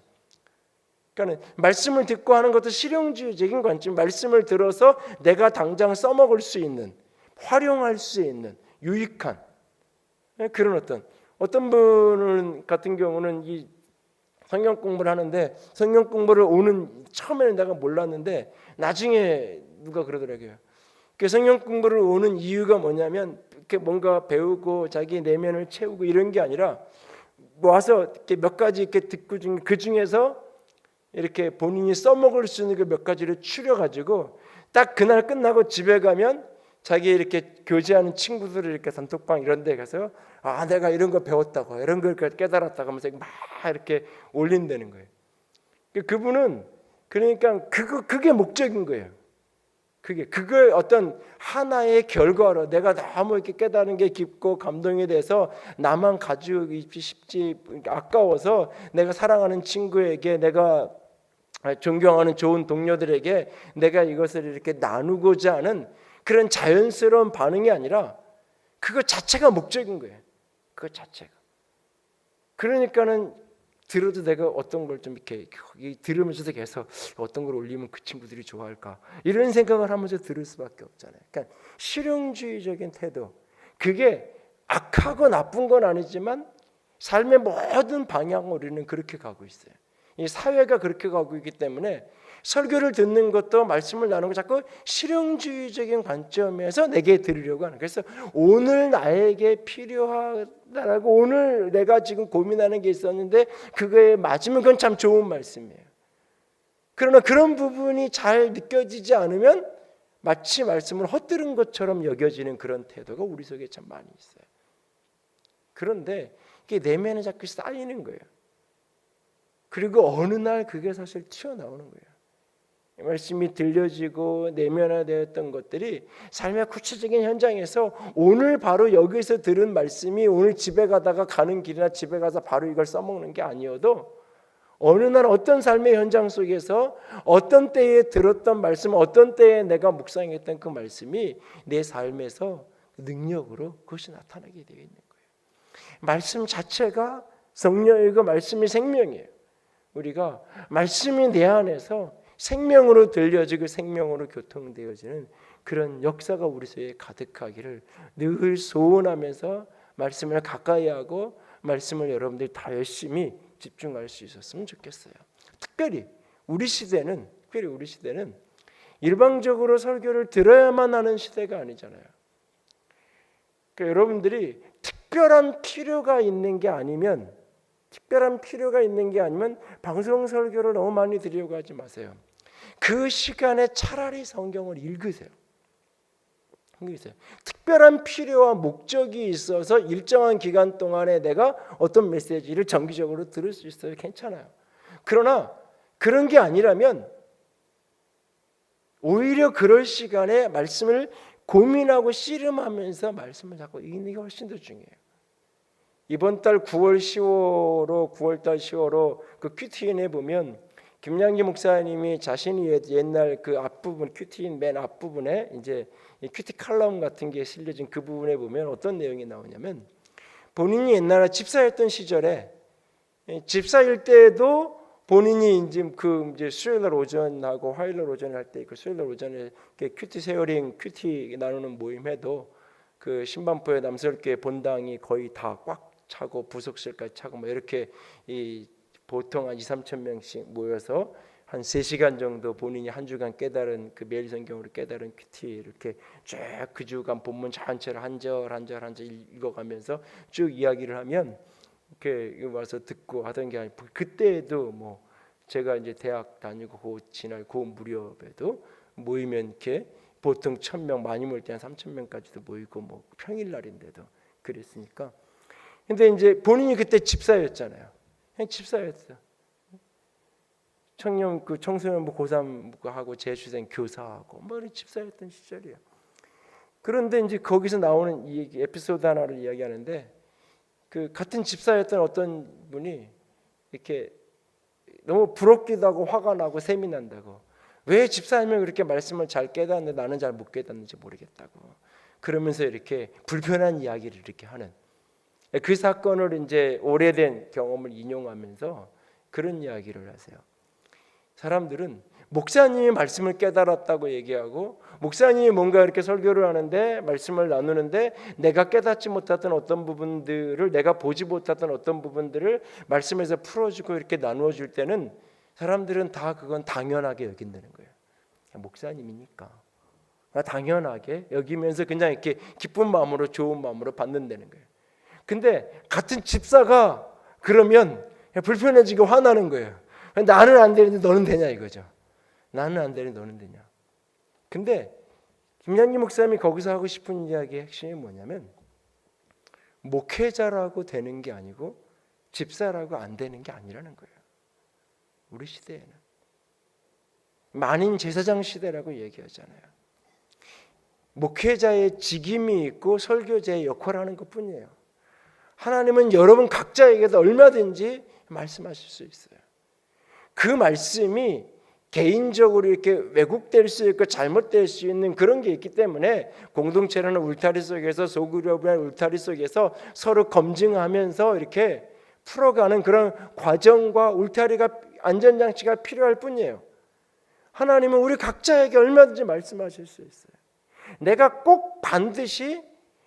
그러니까 말씀을 듣고 하는 것도 실용주의적인 관점. 말씀을 들어서 내가 당장 써먹을 수 있는, 활용할 수 있는 유익한 그런 어떤 분 같은 경우는 이 성경 공부를 하는데, 성경 공부를 오는 처음에는 내가 몰랐는데 나중에 누가 그러더라고요. 그 성경 공부를 오는 이유가 뭐냐면, 이렇게 뭔가 배우고 자기 내면을 채우고 이런 게 아니라, 와서 이렇게 몇 가지 이렇게 듣고 그 중에서 이렇게 본인이 써먹을 수 있는 그 몇 가지를 추려가지고 딱 그날 끝나고 집에 가면 자기 이렇게 교제하는 친구들을 이렇게 단톡방 이런 데 가서 내가 이런 거 배웠다고, 이런 걸 깨달았다고 하면서 막 이렇게 올린다는 거예요. 그분은 그러니까 그게 목적인 거예요. 그걸 어떤 하나의 결과로 내가 너무 이렇게 깨달은 게 깊고 감동이 돼서 나만 가지고 싶지 아까워서 내가 사랑하는 친구에게, 내가 존경하는 좋은 동료들에게 내가 이것을 이렇게 나누고자 하는 그런 자연스러운 반응이 아니라 그거 자체가 목적인 거예요. 그거 자체가. 그러니까는 들어도 내가 어떤 걸 좀 이렇게 들으면서도 계속 어떤 걸 올리면 그 친구들이 좋아할까, 이런 생각을 하면서 들을 수밖에 없잖아요. 그러니까 실용주의적인 태도, 그게 악하고 나쁜 건 아니지만 삶의 모든 방향을 우리는 그렇게 가고 있어요. 이 사회가 그렇게 가고 있기 때문에 설교를 듣는 것도 말씀을 나누는 거 자꾸 실용주의적인 관점에서 내게 들으려고 하는. 그래서 오늘 나에게 필요하다라고 오늘 내가 지금 고민하는 게 있었는데 그거에 맞으면 그건 참 좋은 말씀이에요. 그러나 그런 부분이 잘 느껴지지 않으면 마치 말씀을 헛들은 것처럼 여겨지는 그런 태도가 우리 속에 참 많이 있어요. 그런데 이게 내면에 자꾸 쌓이는 거예요. 그리고 어느 날 그게 사실 튀어나오는 거예요. 말씀이 들려지고 내면화되었던 것들이 삶의 구체적인 현장에서 오늘 바로 여기서 들은 말씀이 오늘 집에 가다가 가는 길이나 집에 가서 바로 이걸 써먹는 게 아니어도 어느 날 어떤 삶의 현장 속에서 어떤 때에 들었던 말씀, 어떤 때에 내가 묵상했던 그 말씀이 내 삶에서 능력으로 그것이 나타나게 되어 있는 거예요. 말씀 자체가 성령이고 말씀이 생명이에요. 우리가 말씀이 내 안에서 생명으로 들려지고 생명으로 교통되어지는 그런 역사가 우리 속에 가득하기를 늘 소원하면서 말씀을 가까이 하고 말씀을 여러분들이 다 열심히 집중할 수 있었으면 좋겠어요. 특별히 우리 시대는 일방적으로 설교를 들어야만 하는 시대가 아니잖아요. 그러니까 여러분들이 특별한 필요가 있는 게 아니면 방송 설교를 너무 많이 드리려고 하지 마세요. 그 시간에 차라리 성경을 읽으세요. 특별한 필요와 목적이 있어서 일정한 기간 동안에 내가 어떤 메시지를 정기적으로 들을 수 있어요. 괜찮아요. 그러나 그런 게 아니라면 오히려 그럴 시간에 말씀을 고민하고 씨름하면서 말씀을 자꾸 읽는 게 훨씬 더 중요해요. 이번 달 9월 10월로 그 큐티인에 보면 김양기 목사님이 자신이 옛날 그 앞부분 큐티인 맨 앞부분에 이제 이 큐티 칼럼 같은 게 실려진 그 부분에 보면 어떤 내용이 나오냐면 본인이 옛날에 집사였던 시절에 집사일 때도 본인이 이제 수요일 날 오전하고 화요일 날 오전에 할 때 그 수요일 날 오전에 큐티 세어링 큐티 나누는 모임에도 그 신반포의 남설교회 본당이 거의 다 꽉 차고 부속실까지 차고 뭐 이렇게 이 보통 한 2-3천 명씩 모여서 한 3시간 정도 본인이 한 주간 깨달은 그 매일 성경으로 깨달은 큐티 이렇게 쭉 그 주간 본문 전체를 한 절 읽어가면서 쭉 이야기를 하면 이렇게 와서 듣고 하던 게 아니고 그때도 뭐 제가 이제 대학 다니고 그 무렵에도 모이면 이렇게 보통 1,000명 많이 모일 때는 3,000명까지도 모이고 뭐 평일날인데도 그랬으니까. 근데 이제 본인이 그때 집사였잖아요. 집사였어. 청년 그 청소년부 고3 하고 재수생 교사하고 뭐 이런 집사였던 시절이에요. 그런데 이제 거기서 나오는 이 에피소드 하나를 이야기하는데 그 같은 집사였던 어떤 분이 이렇게 너무 부럽기도 하고 화가 나고 셈이 난다고. 왜 집사님은 그렇게 말씀을 잘 깨닫는데 나는 잘 못 깨닫는지 모르겠다고. 그러면서 이렇게 불편한 이야기를 이렇게 하는. 그 사건을 이제 오래된 경험을 인용하면서 그런 이야기를 하세요. 사람들은 목사님이 말씀을 깨달았다고 얘기하고 목사님이 뭔가 이렇게 설교를 하는데 말씀을 나누는데 내가 깨닫지 못했던 어떤 부분들을 내가 보지 못했던 어떤 부분들을 말씀에서 풀어주고 이렇게 나누어 줄 때는 사람들은 다 그건 당연하게 여긴다는 거예요. 목사님이니까 당연하게 여기면서 그냥 이렇게 기쁜 마음으로 좋은 마음으로 받는다는 거예요. 근데 같은 집사가 그러면 불편해지고 화나는 거예요. 나는 안 되는데 너는 되냐 이거죠. 나는 안 되는데 너는 되냐. 근데 김양기 목사님이 거기서 하고 싶은 이야기의 핵심이 뭐냐면 목회자라고 되는 게 아니고 집사라고 안 되는 게 아니라는 거예요. 우리 시대에는 만인 제사장 시대라고 얘기하잖아요. 목회자의 직임이 있고 설교자의 역할을 하는 것뿐이에요. 하나님은 여러분 각자에게도 얼마든지 말씀하실 수 있어요. 그 말씀이 개인적으로 이렇게 왜곡될 수 있고 잘못될 수 있는 그런 게 있기 때문에 공동체라는 울타리 속에서 소그룹이라는 울타리 속에서 서로 검증하면서 이렇게 풀어가는 그런 과정과 울타리가 안전장치가 필요할 뿐이에요. 하나님은 우리 각자에게 얼마든지 말씀하실 수 있어요. 내가 꼭 반드시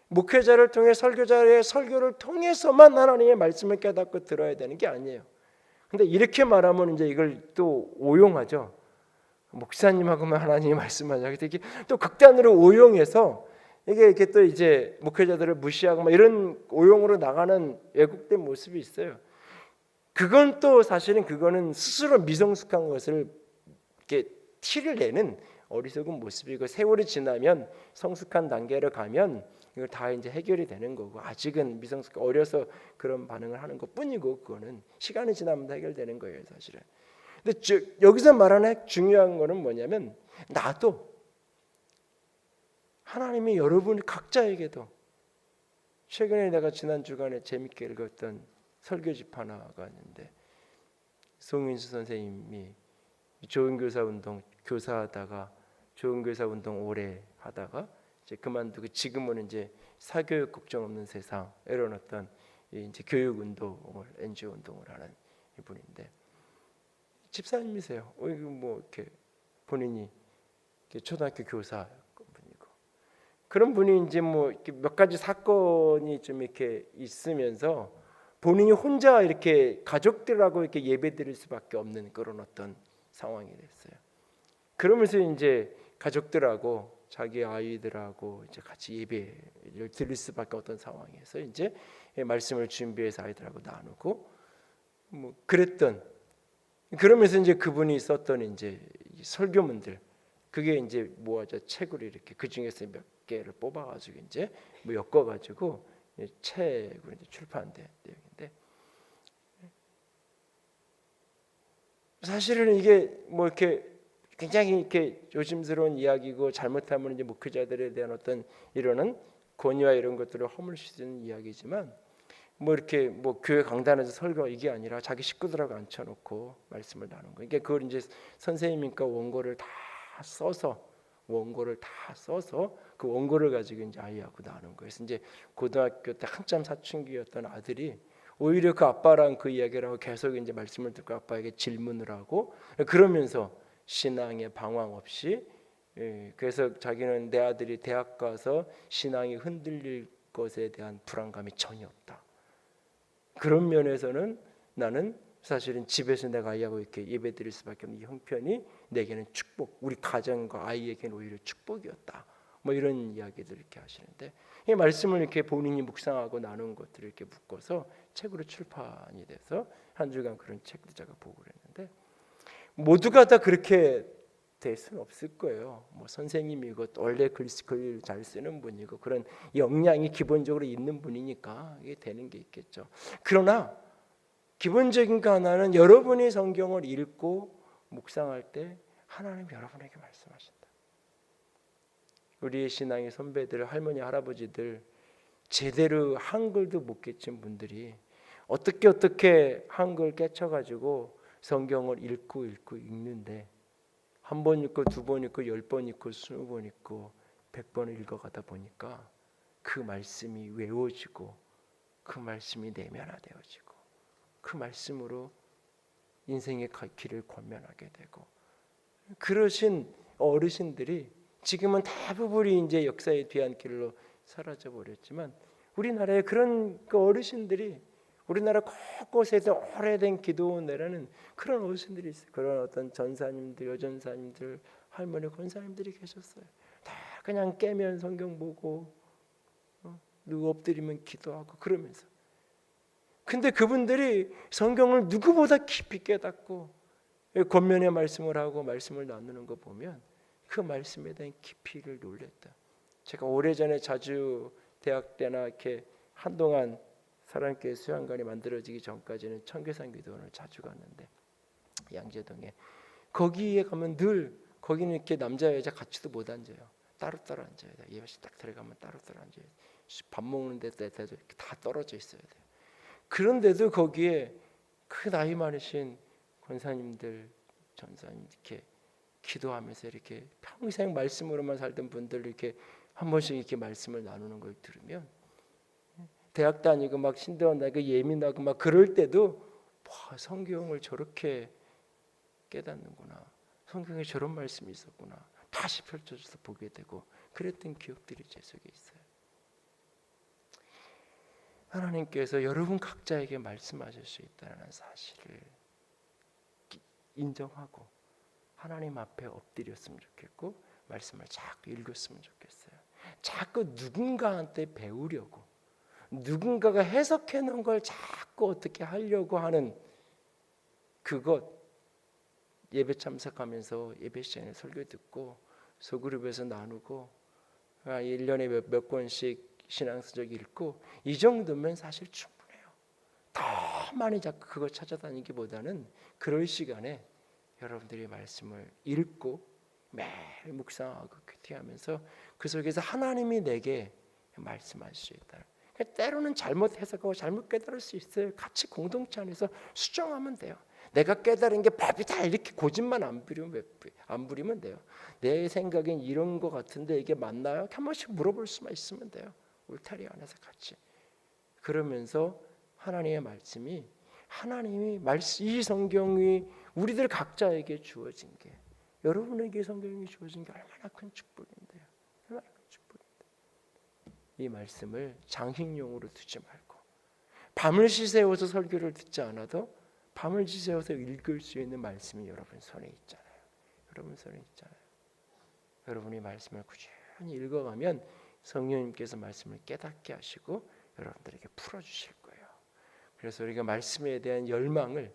목회자를 통해 설교자의 설교를 통해서만 하나님의 말씀을 깨닫고 들어야 되는 게 아니에요. 근데 이렇게 말하면 이제 이걸 또 오용하죠. 목사님하고만 하나님이 말씀하냐. 이게 또 극단으로 오용해서 이게 이렇게 또 이제 목회자들을 무시하고 막 이런 오용으로 나가는 왜곡된 모습이 있어요. 그건 또 사실은 그거는 스스로 미성숙한 것을 이렇게 티를 내는 어리석은 모습이고, 세월이 지나면 성숙한 단계로 가면 이걸 다 이제 해결이 되는 거고, 아직은 미성숙 어려서 그런 반응을 하는 것뿐이고, 그거는 시간이 지나면 해결되는 거예요, 사실은. 근데 여기서 말하는 중요한 거는 뭐냐면, 나도 하나님이 여러분 각자에게도, 최근에 내가 지난 주간에 재밌게 읽었던 설교집 하나가 있는데, 송인수 선생님이 좋은교사 운동 교사하다가 좋은교사 운동 오래 하다가 이제 그만두고 지금은 이제 사교육 걱정 없는 세상 이런 어떤 이제 교육 운동을 NGO 운동을 하는 분인데, 집사님이세요. 이거 뭐 이렇게 본인이 이렇게 초등학교 교사 분이고, 그런 분이 이제 뭐 이렇게 몇 가지 사건이 좀 이렇게 있으면서 본인이 혼자 이렇게 가족들하고 이렇게 예배드릴 수밖에 없는 그런 어떤 상황이 됐어요. 그러면서 이제 가족들하고 자기 아이들하고 이제 같이 예배를 드릴 수밖에 없던 상황에서 이제 말씀을 준비해서 아이들하고 나누고 뭐 그랬던, 그러면서 이제 그분이 썼던 이제 설교문들, 그게 이제 모아져 책으로 이렇게 그 중에서 몇 개를 뽑아가지고 이제 뭐 엮어가지고 책으로 이제 출판된 내용인데, 사실은 이게 뭐 이렇게 굉장히 이렇게 조심스러운 이야기고, 잘못하면 이제 목회자들에 대한 어떤 이러는 권위와 이런 것들을 허물실 수 있는 이야기지만, 뭐 이렇게 뭐 교회 강단에서 설교 이게 아니라 자기 식구들하고 앉혀놓고 말씀을 나눈 거예요. 그러니까 그걸 이제 선생님이니까 원고를 다 써서 그 원고를 가지고 이제 아이하고 나눈 거예요. 그래서 이제 고등학교 때 한참 사춘기였던 아들이 오히려 그 아빠랑 그 이야기를 하고 계속 이제 말씀을 듣고 아빠에게 질문을 하고, 그러면서 신앙에 방황 없이, 그래서 자기는 내 아들이 대학 가서 신앙이 흔들릴 것에 대한 불안감이 전혀 없다. 그런 면에서는 나는 사실은 집에서 내가 아이하고 이렇게 예배드릴 수밖에 없는 이 형편이 내게는 축복, 우리 가정과 아이에게는 오히려 축복이었다. 뭐 이런 이야기들 이렇게 하시는데, 이 말씀을 이렇게 본인이 묵상하고 나눈 것들을 이렇게 묶어서 책으로 출판이 돼서 한 주간 그런 책도 제가 보고 그랬는데, 모두가 다 그렇게 될 수는 없을 거예요. 뭐 선생님이고 원래 글 잘 쓰는 분이고 그런 역량이 기본적으로 있는 분이니까 이게 되는 게 있겠죠. 그러나 기본적인 거 하나는, 여러분이 성경을 읽고 묵상할 때 하나님 여러분에게 말씀하신다. 우리의 신앙의 선배들, 할머니, 할아버지들, 제대로 한글도 못 깨친 분들이 어떻게 한글 깨쳐가지고 성경을 읽고 읽는데, 한 번 읽고 두 번 읽고 10번 읽고 20번 읽고 100번을 읽어가다 보니까 그 말씀이 외워지고 그 말씀이 내면화되어지고 그 말씀으로 인생의 길을 권면하게 되고, 그러신 어르신들이 지금은 대부분이 이제 역사의 뒤안길로 사라져 버렸지만, 우리나라에 그런 그 어르신들이, 우리나라 곳곳에서 오래된 기도원이라는 그런 어르신들이 있어요. 그런 어떤 전사님들, 여전사님들, 할머니, 권사님들이 계셨어요. 다 그냥 깨면 성경 보고 누구 엎드리면 기도하고 그러면서, 근데 그분들이 성경을 누구보다 깊이 깨닫고 권면의 말씀을 하고 말씀을 나누는 거 보면 그 말씀에 대한 깊이를 놀랬다. 제가 오래전에 자주 대학 때나 이렇게 한동안 사랑교회 수양관이 만들어지기 전까지는 청계산 기도원을 자주 갔는데, 양재동에 거기에 가면 늘 거기는 이렇게 남자 여자 같이도 못 앉아요. 따로따로 앉아야 돼. 예배실 딱 들어가면 따로따로 앉아요. 밥 먹는 데도 이렇게 다 떨어져 있어야 돼요. 그런데도 거기에 그 나이 많으신 권사님들, 전사님 이렇게 기도하면서 이렇게 평생 말씀으로만 살던 분들 이렇게 한 번씩 이렇게 말씀을 나누는 걸 들으면, 대학 다니고 막 신대원 나고 예민하고 막 그럴 때도 와, 성경을 저렇게 깨닫는구나, 성경에 저런 말씀이 있었구나, 다시 펼쳐져서 보게 되고 그랬던 기억들이 제 속에 있어요. 하나님께서 여러분 각자에게 말씀하실 수 있다는 사실을 인정하고 하나님 앞에 엎드렸으면 좋겠고 말씀을 자꾸 읽었으면 좋겠어요. 자꾸 누군가한테 배우려고 누군가가 해석해 놓은 걸 자꾸 어떻게 하려고 하는 그것, 예배 참석하면서 예배 시간에 설교 듣고 소그룹에서 나누고 1년에 몇 권씩 신앙서적 읽고 이 정도면 사실 충분해요. 더 많이 자꾸 그거 찾아다니기보다는 그럴 시간에 여러분들이 말씀을 읽고 매일 묵상하고 큐티하면서 그 속에서 하나님이 내게 말씀할 수 있다. 때로는 잘못 해석하고 잘못 깨달을 수 있어요. 같이 공동체 안에서 수정하면 돼요. 내가 깨달은 게 법이 다 이렇게 고집만 안 부리면 돼요. 내 생각엔 이런 거 같은데 이게 맞나요? 한 번씩 물어볼 수만 있으면 돼요. 울타리 안에서 같이. 그러면서 하나님의 말씀이 이 성경이 우리들 각자에게 주어진 게 여러분에게 성경이 주어진 게 얼마나 큰 축복인데요. 얼마나 큰 축복인데. 이 말씀을 장식용으로 두지 말고 밤을 지새워서 설교를 듣지 않아도 밤을 지새워서 읽을 수 있는 말씀이 여러분 손에 있잖아요. 여러분 손에 있잖아요. 여러분이 말씀을 꾸준히 읽어가면 성령님께서 말씀을 깨닫게 하시고 여러분들에게 풀어주실 거예요. 그래서 우리가 말씀에 대한 열망을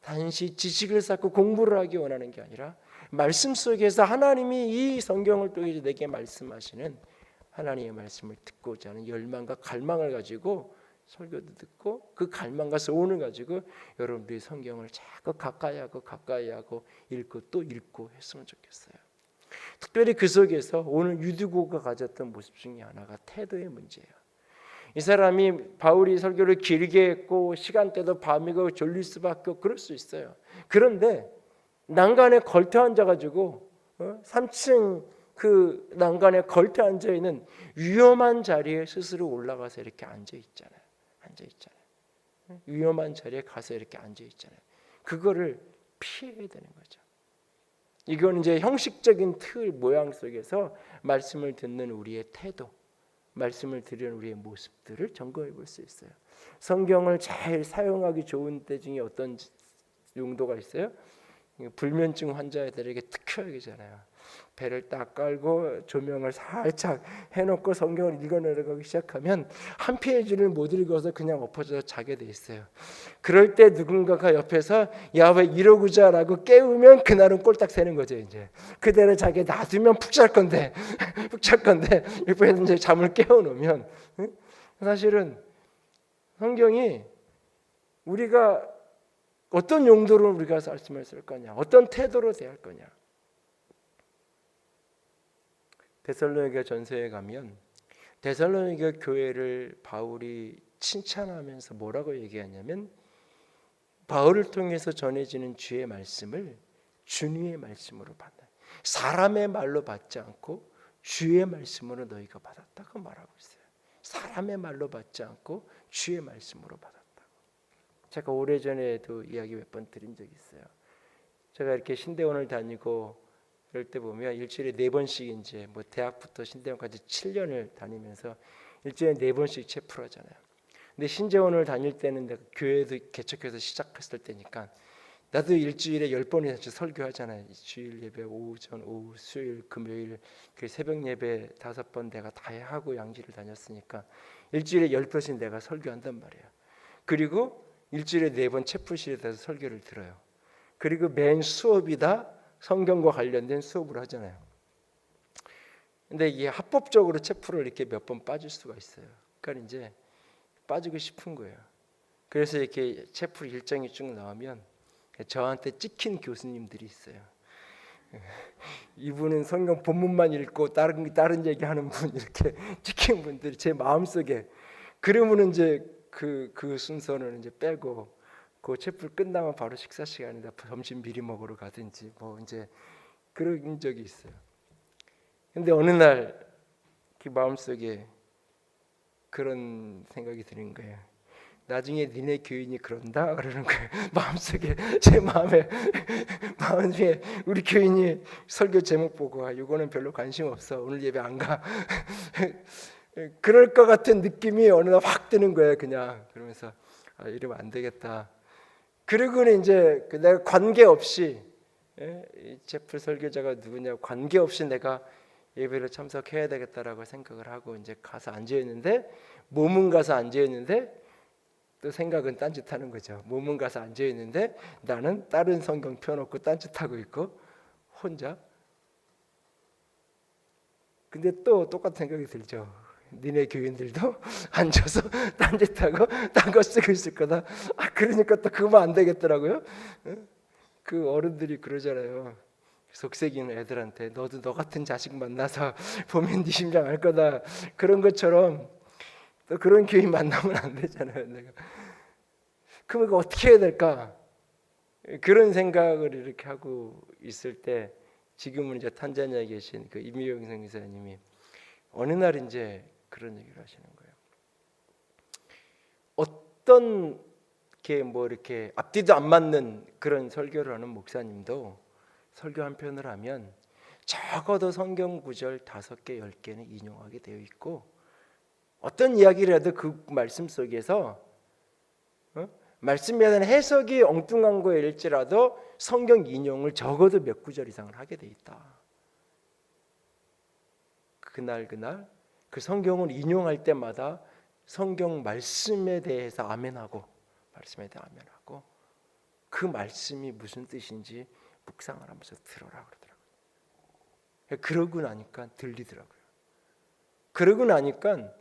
단지 지식을 쌓고 공부를 하기 원하는 게 아니라 말씀 속에서 하나님이 이 성경을 통해 내게 말씀하시는 하나님의 말씀을 듣고자 하는 열망과 갈망을 가지고 설교도 듣고 그 갈망과 소원을 가지고 여러분들이 성경을 자꾸 가까이 하고 읽고 또 읽고 했으면 좋겠어요. 특별히 그 속에서 오늘 유디고가 가졌던 모습 중에 하나가 태도의 문제예요. 이 사람이 바울이 설교를 길게 했고 시간대도 밤이고 졸릴 수밖에 없고 그럴 수 있어요. 그런데 난간에 걸터 앉아가지고 3층 그 난간에 걸터 앉아 있는 위험한 자리에 스스로 올라가서 이렇게 앉아 있잖아요. 위험한 자리에 가서 이렇게 앉아 있잖아요. 그거를 피해야 되는 거죠. 이건 이제 형식적인 틀 모양 속에서 말씀을 듣는 우리의 태도, 말씀을 들으는 우리의 모습들을 점검해 볼 수 있어요. 성경을 잘 사용하기 좋은 때 중에 어떤 용도가 있어요? 불면증 환자들에게 특효약이잖아요. 배를 딱 깔고 조명을 살짝 해놓고 성경을 읽어내려가기 시작하면 한 페이지를 못 읽어서 그냥 엎어져 자게 돼 있어요. 그럴 때 누군가가 옆에서 야 왜 이러고자라고 깨우면 그날은 꼴딱 새는 거죠. 이제 그대로 자게 놔두면 푹 잘 건데 옆에서 이제 잠을 깨워놓으면 사실은 성경이 우리가 어떤 용도로 우리가 말씀을 쓸 거냐, 어떤 태도로 대할 거냐. 데살로니가 전서에 가면 데살로니가 교회를 바울이 칭찬하면서 뭐라고 얘기하냐면 바울을 통해서 전해지는 주의 말씀을 주님의 말씀으로 받는 사람의 말로 받지 않고 주의 말씀으로 너희가 받았다고 말하고 있어요. 사람의 말로 받지 않고 주의 말씀으로 받았다고. 제가 오래전에도 이야기 몇 번 드린 적이 있어요. 제가 이렇게 신대원을 다니고 그럴 때 보면 일주일에 4번씩 이제 뭐 대학부터 신대원까지 7년을 다니면서 일주일에 4번씩 체프를 하잖아요. 근데 신대원을 다닐 때는 내가 교회도 개척해서 시작했을 때니까 나도 일주일에 10번이나 설교하잖아요. 주일 예배 오전, 오후, 수요일, 금요일, 그 새벽 예배 5번 내가 다 하고 양지를 다녔으니까 일주일에 10번씩 내가 설교한단 말이에요. 그리고 일주일에 4번 체프실에 가서 설교를 들어요. 그리고 맨 수업이 다 성경과 관련된 수업을 하잖아요. 근데 이게 합법적으로 체프를 이렇게 몇 번 빠질 수가 있어요. 그러니까 이제 빠지고 싶은 거예요. 그래서 이렇게 체프 일정이 쭉 나오면 저한테 찍힌 교수님들이 있어요. 이분은 성경 본문만 읽고 다른 얘기하는 분 이렇게 찍힌 분들이 제 마음속에 그러면 이제 그 순서는 이제 빼고 그 체풀 끝나면 바로 식사 시간이다. 점심 미리 먹으러 가든지 뭐 이제 그런 적이 있어요. 근데 어느 날 그 마음속에 그런 생각이 드는 거예요. 나중에 니네 교인이 그런다 그러는 거예요. 마음속에 제 마음에 우리 교인이 설교 제목 보고 이거는 별로 관심 없어. 오늘 예배 안 가. 그럴 것 같은 느낌이 어느 날 확 드는 거예요. 그냥 그러면서 이러면 안 되겠다. 그리고는 이제 내가 관계없이 이 제프 설교자가 누구냐 관계없이 내가 예배를 참석해야 되겠다라고 생각을 하고 이제 가서 앉아 있는데 몸은 가서 앉아 있는데 또 생각은 딴짓하는 거죠. 몸은 가서 앉아 있는데 나는 다른 성경 펴놓고 딴짓하고 있고 혼자. 근데 또 똑같은 생각이 들죠. 니네 교인들도 앉아서 딴짓하고 딴 거 쓰고 있을 거다. 그러니까 또 그거면 안 되겠더라고요. 그 어른들이 그러잖아요. 속색이는 애들한테 너도 너 같은 자식 만나서 보면 네 심장 알 거다. 그런 것처럼 또 그런 교인 만나면 안 되잖아요. 내가. 그럼 이거 어떻게 해야 될까? 그런 생각을 이렇게 하고 있을 때 지금은 이제 탄자니아에 계신 그 이미영 선교사님이 어느 날 이제 그런 얘기를 하시는 거예요. 어떤 게 뭐 이렇게 앞뒤도 안 맞는 그런 설교를 하는 목사님도 설교 한 편을 하면 적어도 성경 구절 5개, 10개는 인용하게 되어 있고 어떤 이야기를 해도 그 말씀 속에서 말씀에 대한 해석이 엉뚱한 거일지라도 성경 인용을 적어도 몇 구절 이상을 하게 돼 있다. 그날 그 성경을 인용할 때마다 성경 말씀에 대해서 아멘하고 말씀에 대해 아멘하고 그 말씀이 무슨 뜻인지 묵상을 하면서 들어라 그러더라고요. 그러고 나니까 들리더라고요. 그러고 나니까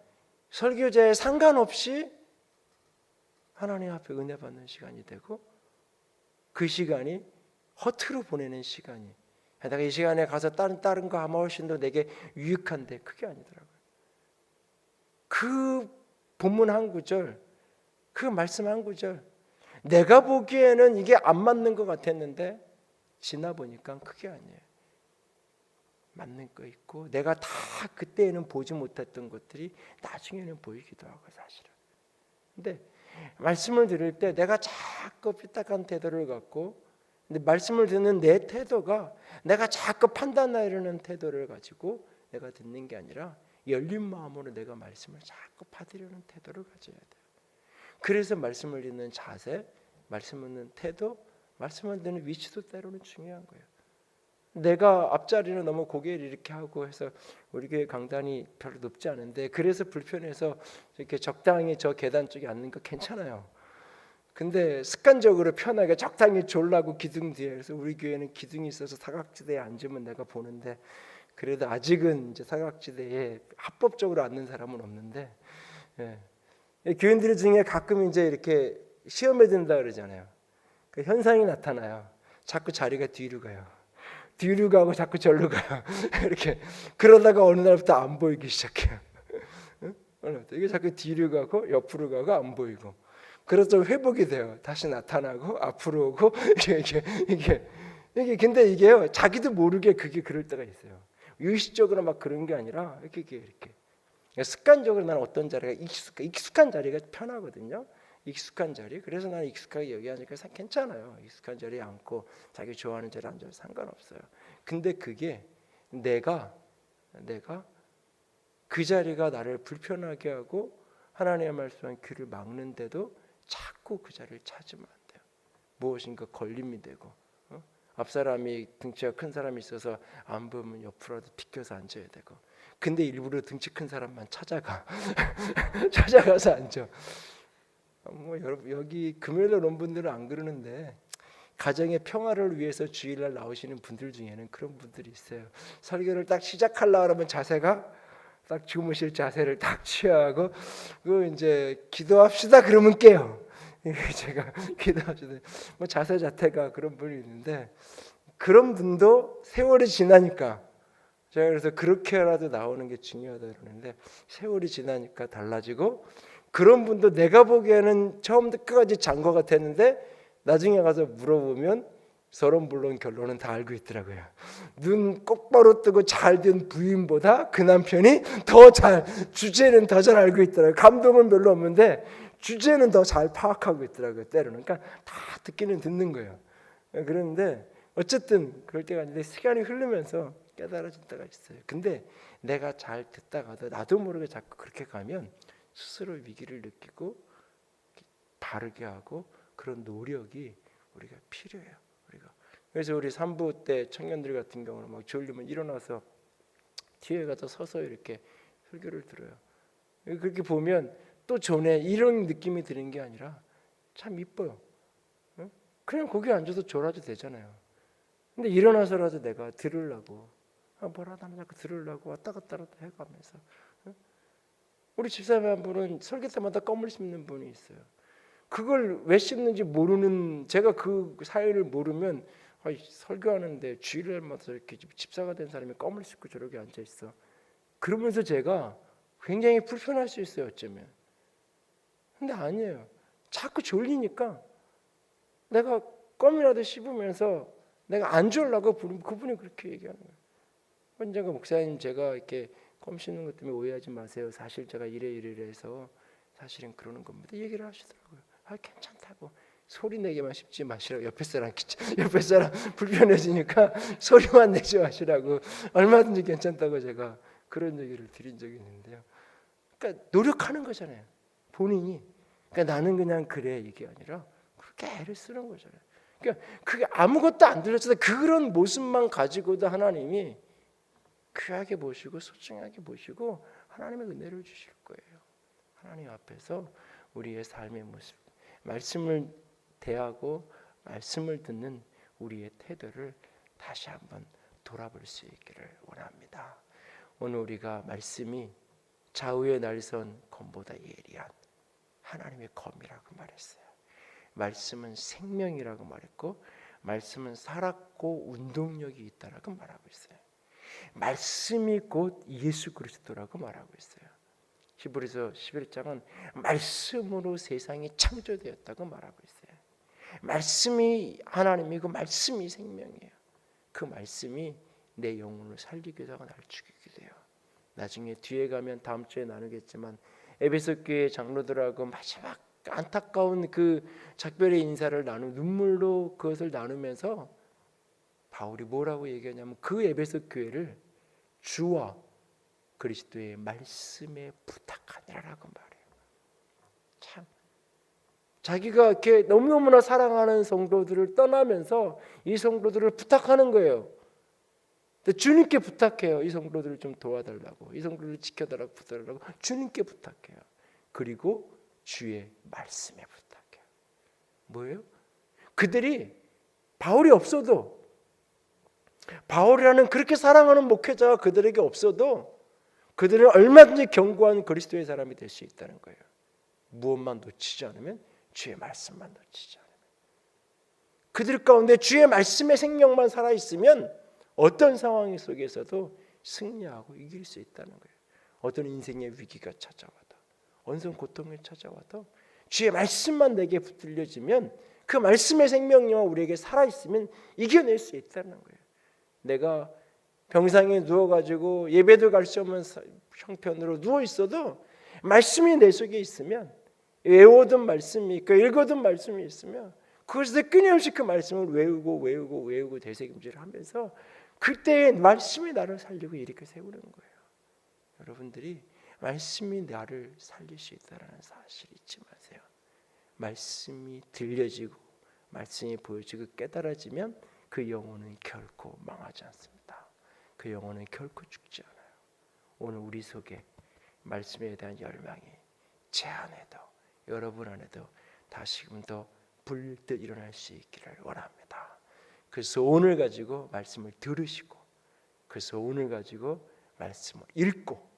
설교자에 상관없이 하나님 앞에 은혜 받는 시간이 되고 그 시간이 허투루 보내는 시간이 내가 이 시간에 가서 다른 거 하면 훨씬 더 내게 유익한데 그게 아니더라고요. 그 본문 한 구절 그 말씀 한 구절 내가 보기에는 이게 안 맞는 것 같았는데 지나 보니까 그게 아니에요. 맞는 거 있고 내가 다 그때에는 보지 못했던 것들이 나중에는 보이기도 하고 사실은. 근데 말씀을 들을 때 내가 자꾸 삐딱한 태도를 갖고 근데 말씀을 듣는 내 태도가 내가 자꾸 판단하려는 태도를 가지고 내가 듣는 게 아니라 열린 마음으로 내가 말씀을 자꾸 받으려는 태도를 가져야 돼요. 그래서 말씀을 듣는 자세, 말씀을 듣는 태도, 말씀을 듣는 위치도 때로는 중요한 거예요. 내가 앞자리는 너무 고개를 이렇게 하고 해서 우리 교회 강단이 별로 높지 않은데 그래서 불편해서 이렇게 적당히 저 계단 쪽에 앉는 거 괜찮아요. 근데 습관적으로 편하게 적당히 졸라고 기둥 뒤에 그래서 우리 교회는 기둥이 있어서 사각지대에 앉으면 내가 보는데 그래도 아직은 이제 사각지대에 합법적으로 앉는 사람은 없는데 교인들 중에 가끔 이제 이렇게 시험에 든다 그러잖아요. 그 현상이 나타나요. 자꾸 자리가 뒤로 가요. 뒤로 가고 자꾸 절로 가요. 이렇게 그러다가 어느 날부터 안 보이기 시작해요. 이게 자꾸 뒤로 가고 옆으로 가고 안 보이고. 그래서 좀 회복이 돼요. 다시 나타나고 앞으로 오고 이게 근데 이게요. 자기도 모르게 그게 그럴 때가 있어요. 의식적으로 막 그런 게 아니라 이렇게 습관적으로 나는 어떤 자리가 익숙한 자리가 편하거든요. 익숙한 자리. 그래서 나는 익숙하게 여기하니까 괜찮아요. 익숙한 자리에 앉고 자기 좋아하는 자리에 앉아도 상관없어요. 근데 그게 내가 그 자리가 나를 불편하게 하고 하나님의 말씀한 귀를 막는데도 자꾸 그 자리를 찾으면 안 돼요. 무엇인가 걸림이 되고 앞 사람이 등치가 큰 사람이 있어서 안 보면 옆으로라도 비껴서 앉아야 되고 근데 일부러 등치 큰 사람만 찾아가서 앉아. 뭐 여러분 여기 금요일날 온 분들은 안 그러는데 가정의 평화를 위해서 주일날 나오시는 분들 중에는 그런 분들이 있어요. 설교를 딱 시작하려고 하면 자세가 딱 주무실 자세를 딱 취하고 그 이제 기도합시다 그러면 깨요. 제가 기도합시다. 뭐 자세 자태가 그런 분이 있는데 그런 분도 세월이 지나니까 제가 그래서 그렇게라도 나오는 게 중요하다 그러는데 세월이 지나니까 달라지고 그런 분도 내가 보기에는 처음부터 끝까지 잔 것 같았는데 나중에 가서 물어보면 서론불론 결론은 다 알고 있더라고요. 눈 똑바로 뜨고 잘 된 부인보다 그 남편이 더 잘 주제는 더 잘 알고 있더라고요. 감동은 별로 없는데 주제는 더 잘 파악하고 있더라고요. 때로는 그러니까 다 듣기는 듣는 거예요. 그런데 어쨌든 그럴 때가 있는데 시간이 흐르면서 깨달아질 때가 있어요. 근데 내가 잘 듣다가도 나도 모르게 자꾸 그렇게 가면 스스로 위기를 느끼고 바르게 하고 그런 노력이 우리가 필요해요. 그래서 우리 3부 때 청년들 같은 경우는 막 졸리면 일어나서 뒤에 가서 서서 이렇게 설교를 들어요. 그렇게 보면 또 전에 이런 느낌이 드는 게 아니라 참 이뻐요. 그냥 거기 앉아서 졸아도 되잖아요. 근데 일어나서라도 내가 들으려고 뭐라도 하나 자꾸 들으려고 왔다 갔다 해가면서 우리 집사님 한 분은 설교 때마다 껌을 씹는 분이 있어요. 그걸 왜 씹는지 모르는 제가 그 사연을 모르면 설교하는데 주일날마다 이렇게 집사가 된 사람이 껌을 씹고 저렇게 앉아 있어. 그러면서 제가 굉장히 불편할 수 있어요, 어쩌면. 근데 아니에요. 자꾸 졸리니까 내가 껌이라도 씹으면서 내가 안 졸라고 그분이 그렇게 얘기하는 거예요. 언젠가 목사님 제가 이렇게 껌 씹는 것 때문에 오해하지 마세요. 사실 제가 이래 해서 사실은 그러는 겁니다. 얘기를 하시더라고요. 괜찮다고 소리 내게만 씹지 마시라고. 옆에 사람 불편해지니까 소리만 내지 마시라고 얼마든지 괜찮다고 제가 그런 얘기를 드린 적이 있는데요. 그러니까 노력하는 거잖아요. 본인이. 그러니까 나는 그냥 그래 이게 아니라 그렇게 애를 쓰는 거잖아요. 그러니까 그게 아무것도 안 들렸어도 그런 모습만 가지고도 하나님이 귀하게 보시고 소중하게 보시고 하나님의 은혜를 주실 거예요. 하나님 앞에서 우리의 삶의 모습, 말씀을 대하고 말씀을 듣는 우리의 태도를 다시 한번 돌아볼 수 있기를 원합니다. 오늘 우리가 말씀이 좌우의 날선 검보다 예리한 하나님의 검이라고 말했어요. 말씀은 생명이라고 말했고 말씀은 살았고 운동력이 있다라고 말하고 있어요. 말씀이 곧 예수 그리스도라고 말하고 있어요. 히브리서 11장은 말씀으로 세상이 창조되었다고 말하고 있어요. 말씀이 하나님이고 말씀이 생명이에요. 그 말씀이 내 영혼을 살리기도 하고 나를 죽이기도 해요. 나중에 뒤에 가면 다음 주에 나누겠지만 에베소 교회 장로들하고 마지막 안타까운 그 작별의 인사를 눈물로 그것을 나누면서 바울이 뭐라고 얘기하냐면 그 에베소 교회를 주와 그리스도의 말씀에 부탁하니라라고 말해요. 참 자기가 이렇게 너무너무나 사랑하는 성도들을 떠나면서 이 성도들을 부탁하는 거예요. 주님께 부탁해요. 이 성도들을 좀 도와달라고, 이 성도들을 지켜달라고 부탁하라고 주님께 부탁해요. 그리고 주의 말씀에 부탁해요. 뭐예요? 그들이 바울이 없어도, 바울이라는 그렇게 사랑하는 목회자가 그들에게 없어도 그들은 얼마든지 견고한 그리스도의 사람이 될 수 있다는 거예요. 무엇만 놓치지 않으면 주의 말씀만 놓치지 않으면. 그들 가운데 주의 말씀의 생명만 살아있으면 어떤 상황 속에서도 승리하고 이길 수 있다는 거예요. 어떤 인생의 위기가 찾아와도, 어떤 고통이 찾아와도 주의 말씀만 내게 들려지면 그 말씀의 생명력이 우리에게 살아있으면 이겨낼 수 있다는 거예요. 내가 병상에 누워가지고 예배도 갈 수 없는 형편으로 누워있어도 말씀이 내 속에 있으면, 외워둔 말씀이 있고 읽어둔 말씀이 있으면 그것에서 끊임없이 그 말씀을 외우고 되새김질을 하면서 그때의 말씀이 나를 살리고 일으켜 세우는 거예요. 여러분들이 말씀이 나를 살릴 수 있다는 사실 잊지 마세요. 말씀이 들려지고 말씀이 보여지고 깨달아지면 그 영혼은 결코 망하지 않습니다. 그 영혼은 결코 죽지 않아요. 오늘 우리 속에 말씀에 대한 열망이 제 안에도 여러분 안에도 다시금 더 불듯 일어날 수 있기를 원합니다. 그래서 오늘 가지고 말씀을 들으시고, 그래서 오늘 가지고 말씀을 읽고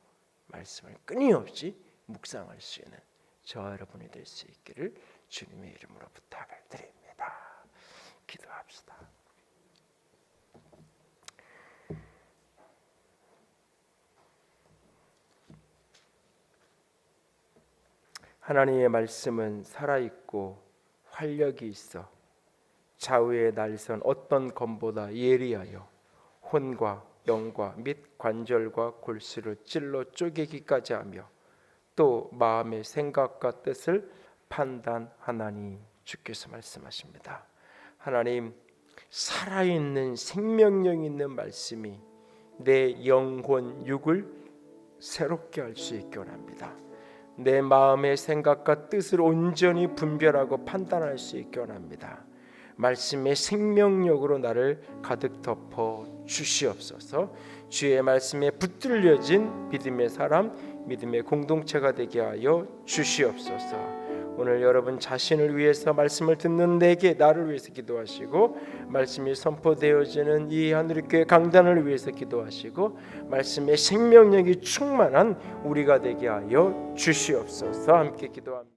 말씀을 끊임없이 묵상할 수 있는 저와 여러분이 될 수 있기를 주님의 이름으로 부탁을 드립니다. 기도합시다. 하나님의 말씀은 살아있고 활력이 있어 좌우의 날선 어떤 검보다 예리하여 혼과 영과 및 관절과 골수를 찔러 쪼개기까지 하며 또 마음의 생각과 뜻을 판단하나니 주께서 말씀하십니다. 하나님, 살아있는 생명력 있는 말씀이 내 영혼 육을 새롭게 할 수 있게 원합니다. 내 마음의 생각과 뜻을 온전히 분별하고 판단할 수 있게 원합니다. 말씀의 생명력으로 나를 가득 덮어 주시옵소서. 주의 말씀에 붙들려진 믿음의 사람, 믿음의 공동체가 되게 하여 주시옵소서. 오늘 여러분 자신을 위해서 말씀을 듣는 내게, 나를 위해서 기도하시고, 말씀이 선포되어지는 이 하늘교회 강단을 위해서 기도하시고, 말씀의 생명력이 충만한 우리가 되게 하여 주시옵소서. 함께 기도합니다.